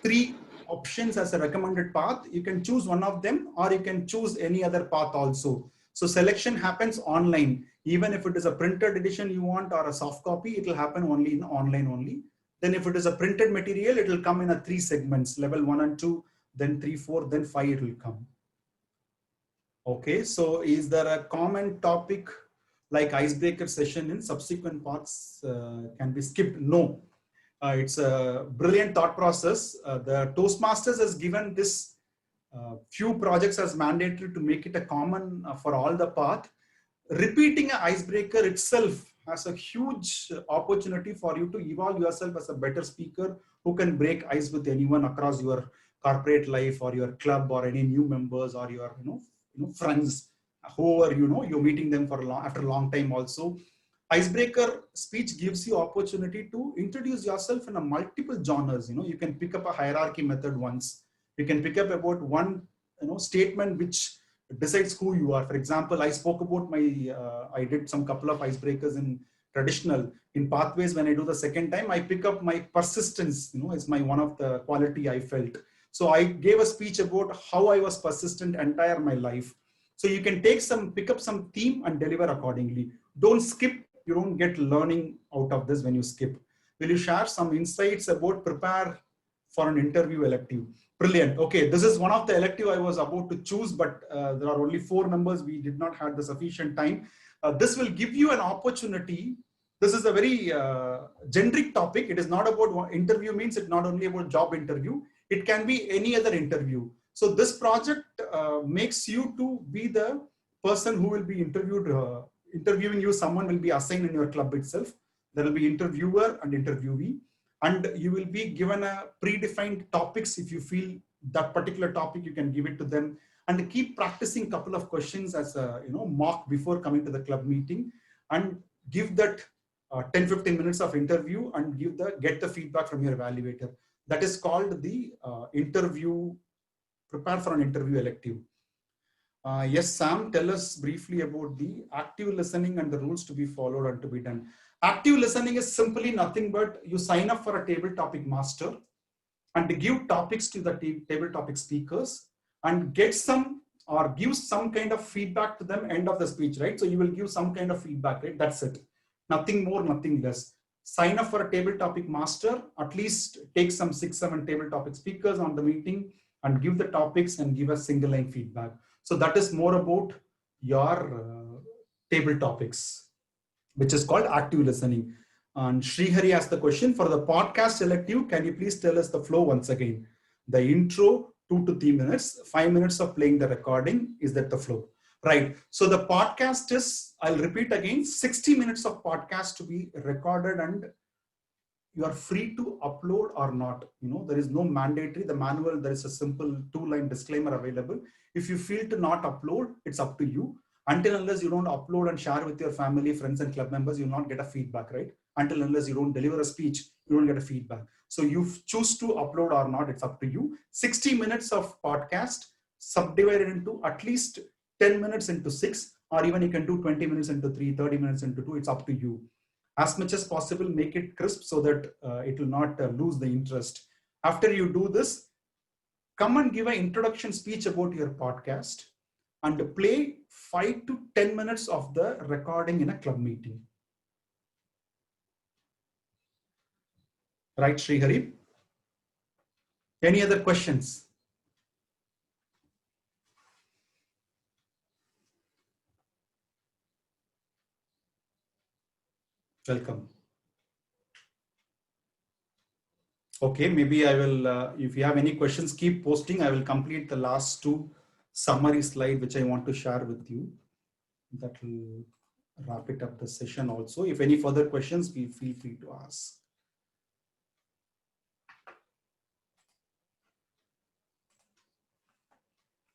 3 options as a recommended path. You can choose one of them, or you can choose any other path also. So selection happens online. Even if it is a printed edition you want or a soft copy, it will happen only in online only. Then if it is a printed material, it will come in a 3 segments, level 1 and 2, then 3, 4, then 5 it will come. Okay, so is there a common topic like icebreaker session in subsequent parts can be skipped? No, it's a brilliant thought process. The Toastmasters has given this few projects as mandatory to make it a common for all the path. Repeating an icebreaker itself has a huge opportunity for you to evolve yourself as a better speaker who can break ice with anyone across your corporate life or your club or any new members or your friends, whoever you're meeting them for after a long time also. Icebreaker speech gives you opportunity to introduce yourself in a multiple genres. You can pick up a hierarchy method once. You can pick up about one statement which decides who you are. For example, I spoke about I did some couple of icebreakers in traditional. In pathways, when I do the second time, I pick up my persistence. It's one of the quality I felt. So I gave a speech about how I was persistent entire my life. So you can pick up some theme and deliver accordingly. Don't skip. You don't get learning out of this when you skip. Will you share some insights about prepare for an interview elective? Brilliant. Okay, this is one of the elective I was about to choose, but there are only 4 members. We did not have the sufficient time. This will give you an opportunity. This is a very generic topic. It is not about interview means it's not only about job interview. It can be any other interview. So this project makes you to be the person who will be interviewing you. Someone will be assigned in your club itself. There will be interviewer and interviewee. And you will be given a predefined topics. If you feel that particular topic, you can give it to them and keep practicing couple of questions as a mock before coming to the club meeting, and give that 10-15 minutes of interview and get the feedback from your evaluator. That is called the prepare for an interview elective. Yes, Sam, tell us briefly about the active listening and the rules to be followed and to be done. Active listening is simply nothing but you sign up for a table topic master and give topics to the table topic speakers and get some or give some kind of feedback to them end of the speech, right? So you will give some kind of feedback, right? That's it. Nothing more, nothing less. Sign up for a table topic master, at least take some 6-7 table topic speakers on the meeting and give the topics and give a single line feedback. So that is more about your table topics, which is called active listening. And Srihari asked the question, for the podcast elective, can you please tell us the flow once again? The intro, 2 to 3 minutes, 5 minutes of playing the recording, is that the flow? Right. So the podcast is, I'll repeat again, 60 minutes of podcast to be recorded and you are free to upload or not. You know, there is no mandatory, the manual, there is a simple 2-line disclaimer available. If you feel to not upload, it's up to you. Until unless you don't upload and share with your family, friends and club members, you will not get a feedback, right? Until unless you don't deliver a speech, you don't get a feedback. So you choose to upload or not, it's up to you. 60 minutes of podcast subdivided into at least 10 minutes into 6, or even you can do 20 minutes into 3, 30 minutes into 2, it's up to you. As much as possible, make it crisp so that it will not lose the interest. After you do this, come and give an introduction speech about your podcast and play 5 to 10 minutes of the recording in a club meeting. Right, Srihari? Any other questions? Welcome. Okay, maybe I will, if you have any questions, keep posting. I will complete the last 2 summary slide, which I want to share with you. That will wrap it up the session also. If any further questions, feel free to ask.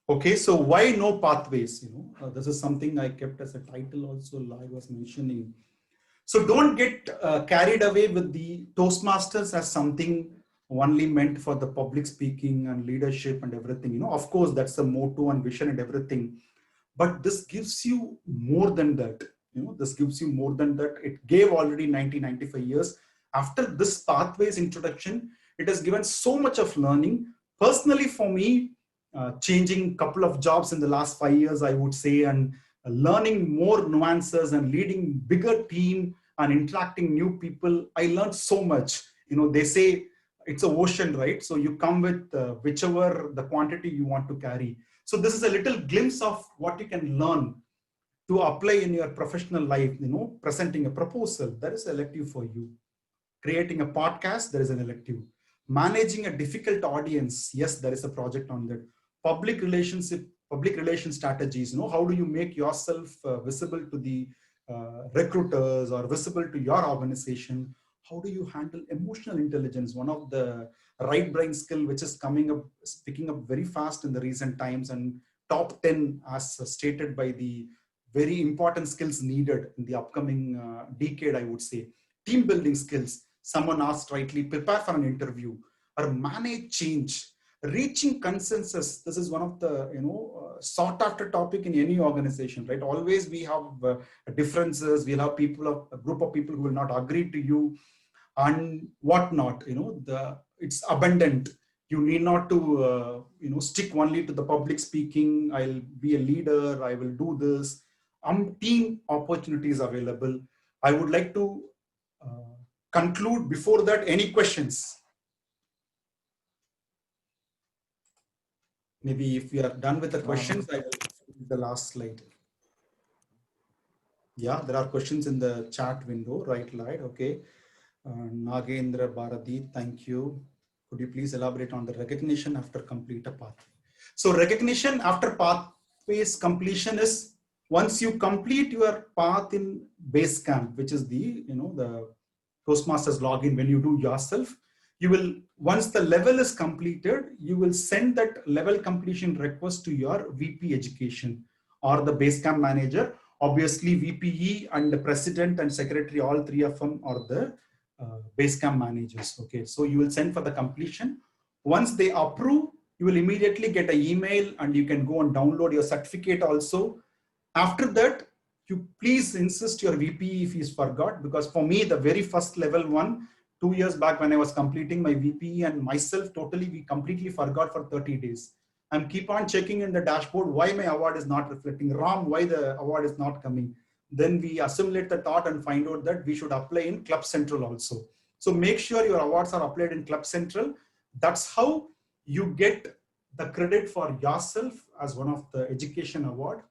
Okay, so why no pathways? You know, this is something I kept as a title also, I was mentioning. So don't get carried away with the Toastmasters as something only meant for the public speaking and leadership and everything. You know, of course, that's the motto and vision and everything. But this gives you more than that. You know, this gives you more than that. It gave already 95 years. After this pathways introduction, it has given so much of learning. Personally, for me, changing couple of jobs in the last 5 years, I would say, and learning more nuances and leading bigger team and interacting new people, I learned so much. You know, they say it's an ocean, right? So you come with whichever the quantity you want to carry. So this is a little glimpse of what you can learn to apply in your professional life. You know, presenting a proposal, that is elective for you. Creating a podcast, there is an elective. Managing a difficult audience, yes, there is a project on that. Public relation strategies, you know, how do you make yourself visible to the recruiters or visible to your organization? How do you handle emotional intelligence? One of the right brain skill, which is picking up very fast in the recent times, and top 10 as stated by the very important skills needed in the upcoming decade, I would say. Team building skills, someone asked rightly, prepare for an interview or manage change. Reaching consensus, this is one of the sought after topic in any organization, right? Always we have differences, we'll have a group of people who will not agree to you and whatnot. You know, it's abundant. You need not to stick only to the public speaking. I'll be a leader, I will do this. Team opportunities available. I would like to conclude. Before that, any questions? Maybe if we are done with the questions, I will do the last slide. Yeah, there are questions in the chat window, right? Okay. Nagendra Bharati, thank you. Could you please elaborate on the recognition after complete a pathway? So recognition after pathways completion is once you complete your path in Basecamp, which is the Toastmasters login. When you do yourself, you will, once the level is completed, you will send that level completion request to your VP education or the Basecamp manager. Obviously, VPE and the president and secretary, all 3 of them are the Basecamp managers. Okay, so you will send for the completion. Once they approve, you will immediately get an email and you can go and download your certificate also. After that, you please insist your VPE if he's forgot, because for me, the very first level 1, 2 years back when I was completing my VPE and myself, totally, we completely forgot for 30 days. I'm keep on checking in the dashboard why my award is not reflecting. Ram, why the award is not coming. Then we assimilate the thought and find out that we should apply in Club Central also. So make sure your awards are applied in Club Central. That's how you get the credit for yourself as one of the education award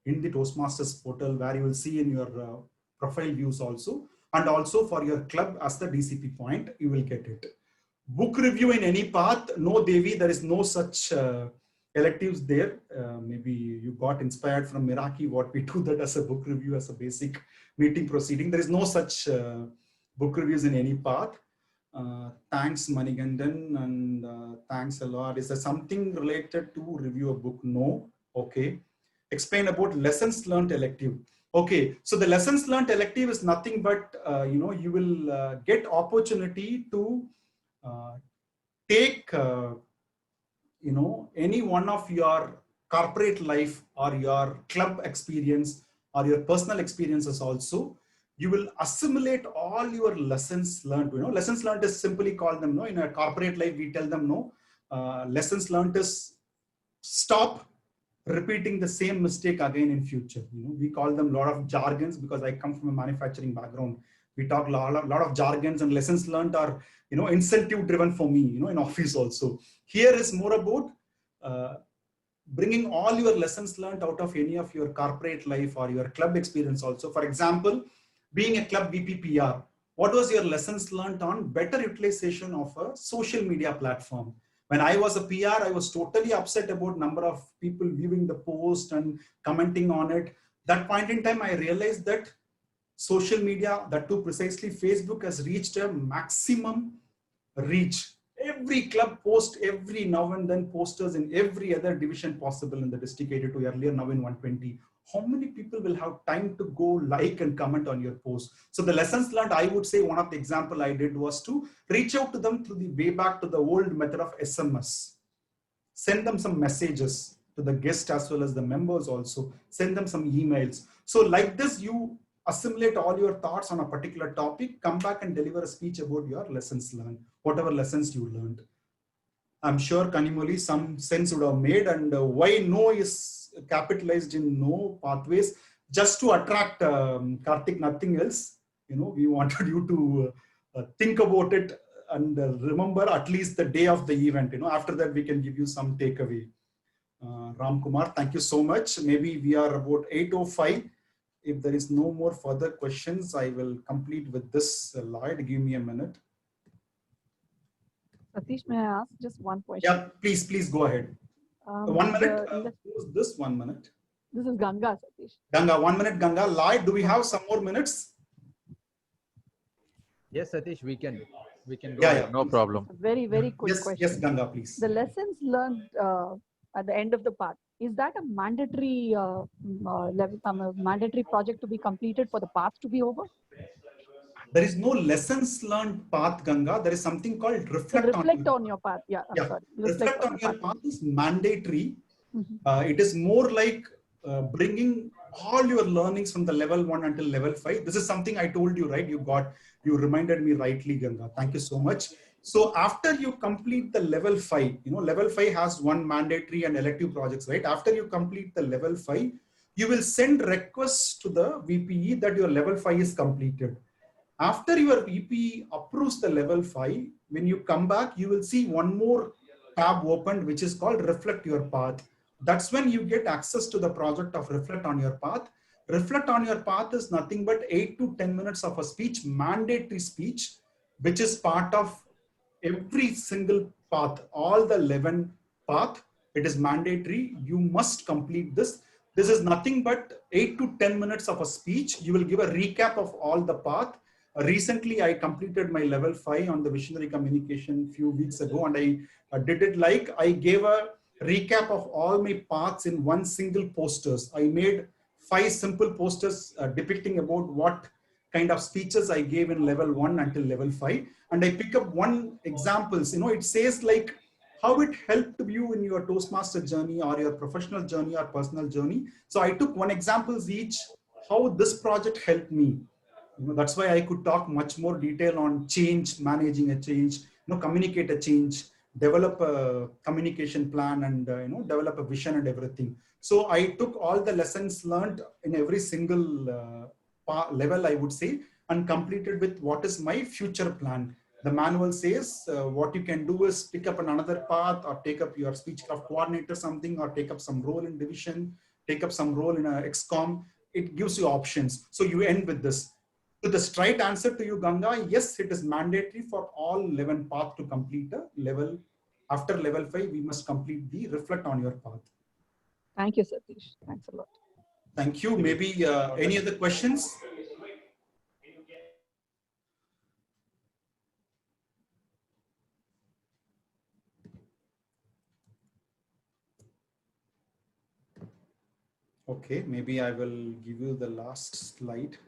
in the Toastmasters portal, where you will see in your profile views also, and also for your club as the DCP point, you will get it. Book review in any path, no Devi, there is no such electives there. Maybe you got inspired from Meraki, what we do that as a book review, as a basic meeting proceeding. There is no such book reviews in any path. Thanks Manigandan, and thanks a lot. Is there something related to review a book? No. Okay. Explain about lessons learned elective. Okay, so the lessons learned elective is nothing but you will get opportunity to take any one of your corporate life or your club experience or your personal experiences also. You will assimilate all your lessons learned. Lessons learned is simply called them. In a corporate life, we tell them lessons learned is stop repeating the same mistake again in future. We call them a lot of jargons because I come from a manufacturing background. We talk a lot of jargons, and lessons learned are incentive driven for me. In office also. Here is more about bringing all your lessons learned out of any of your corporate life or your club experience also. For example, being a club VPPR, what was your lessons learned on better utilization of a social media platform? When I was a PR, I was totally upset about number of people viewing the post and commenting on it. That point in time, I realized that social media, that too precisely Facebook, has reached a maximum reach. Every club post, every now and then posters in every other division possible in the district 82, earlier now in 120. How many people will have time to go like and comment on your post? So the lessons learned, I would say one of the example I did was to reach out to them through the way back to the old method of SMS. Send them some messages to the guest as well as the members also. Send them some emails. So like this, you assimilate all your thoughts on a particular topic, come back and deliver a speech about your lessons learned, whatever lessons you learned. I'm sure Kanimoli some sense would have made, and why no is capitalized in no pathways, just to attract Karthik, nothing else. We wanted you to think about it and remember at least the day of the event. After that we can give you some takeaway. Ram Kumar, thank you so much. Maybe we are about 8:05. If there is no more further questions, I will complete with this slide. Give me a minute. Satish, may I ask just one question? Yeah, please go ahead. 1 minute. This 1 minute. This is Ganga, Satish. Ganga, 1 minute, Ganga. Live. Do we have some more minutes? Yes, Satish, we can go. Yeah, no problem. Very quick question. Yes, Ganga, please. The lessons learned at the end of the path, is that a mandatory mandatory project to be completed for the path to be over? There is no lessons learned path, Ganga. There is something called reflect on your path. Yeah, I'm sorry. Reflect on your path is mandatory. It is more like bringing all your learnings from the level 1 until level 5. This is something I told you, right? You reminded me rightly, Ganga. Thank you so much. So after you complete the level 5, level 5 has one mandatory and elective projects, right? After you complete the level 5, you will send requests to the VPE that your level 5 is completed. After your VPE approves the level 5, when you come back, you will see one more tab opened, which is called Reflect Your Path. That's when you get access to the project of Reflect on Your Path. Reflect on Your Path is nothing but 8 to 10 minutes of a speech, mandatory speech, which is part of every single path, all the 11 path. It is mandatory. You must complete this. This is nothing but 8 to 10 minutes of a speech. You will give a recap of all the path. Recently, I completed my level 5 on the visionary communication few weeks ago, and I did it like I gave a recap of all my paths in one single posters. I made 5 simple posters depicting about what kind of speeches I gave in level 1 until level 5. And I pick up one examples, it says like how it helped you in your Toastmaster journey or your professional journey or personal journey. So I took one examples each, how this project helped me. That's why I could talk much more detail on change, managing a change, communicate a change, develop a communication plan, and develop a vision and everything. So I took all the lessons learned in every single level, I would say, and completed with what is my future plan. The manual says what you can do is pick up another path, or take up your Speechcraft coordinator something, or take up some role in division, take up some role in a XCOM. It gives you options. So you end with this. So the straight answer to you, Ganga, yes, it is mandatory for all 11 paths to complete a level. After level 5, we must complete the reflect on your path. Thank you, Satish. Thanks a lot. Thank you. Maybe any other questions? Okay, maybe I will give you the last slide.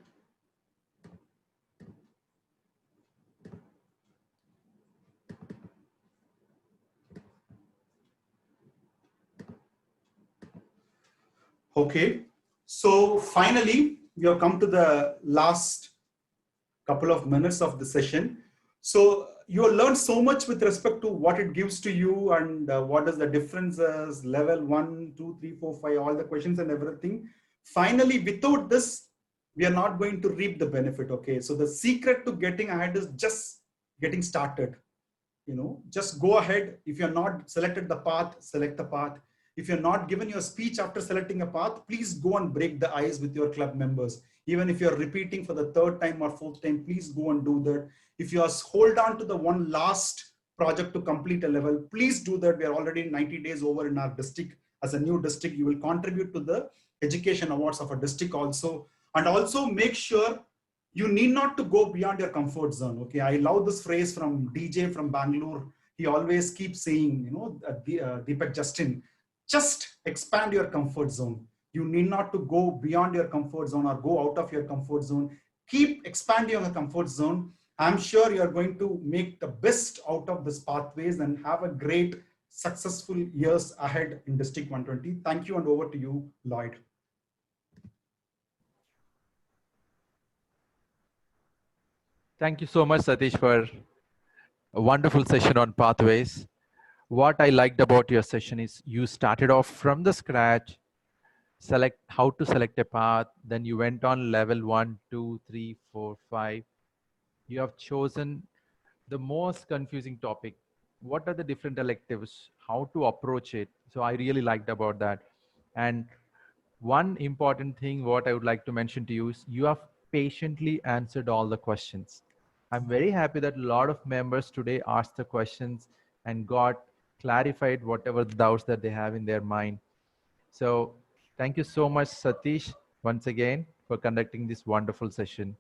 Okay, so finally, we have come to the last couple of minutes of the session. So you have learned so much with respect to what it gives to you, and what is the differences, level 1, 2, 3, 4, 5, all the questions and everything. Finally, without this, we are not going to reap the benefit. Okay, so the secret to getting ahead is just getting started. Just go ahead. If you're not selected the path, select the path. If you're not given your speech after selecting a path, please go and break the ice with your club members. Even if you're repeating for the 3rd time or 4th time, please go and do that. If you hold on to the one last project to complete a level, please do that. We are already 90 days over in our district. As a new district, you will contribute to the education awards of a district also. And also make sure you need not to go beyond your comfort zone. Okay, I love this phrase from DJ from Bangalore. He always keeps saying, Deepak Justin, just expand your comfort zone. You need not to go beyond your comfort zone or go out of your comfort zone. Keep expanding your comfort zone. I'm sure you're going to make the best out of these pathways and have a great, successful years ahead in District 120. Thank you, and over to you, Lloyd. Thank you so much, Satish, for a wonderful session on pathways. What I liked about your session is you started off from the scratch, select how to select a path, then you went on level 1, 2, 3, 4, 5. You have chosen the most confusing topic. What are the different electives? How to approach it? So I really liked about that. And one important thing what I would like to mention to you is you have patiently answered all the questions. I'm very happy that a lot of members today asked the questions and got clarified whatever doubts that they have in their mind. So thank you so much, Satish, once again for conducting this wonderful session.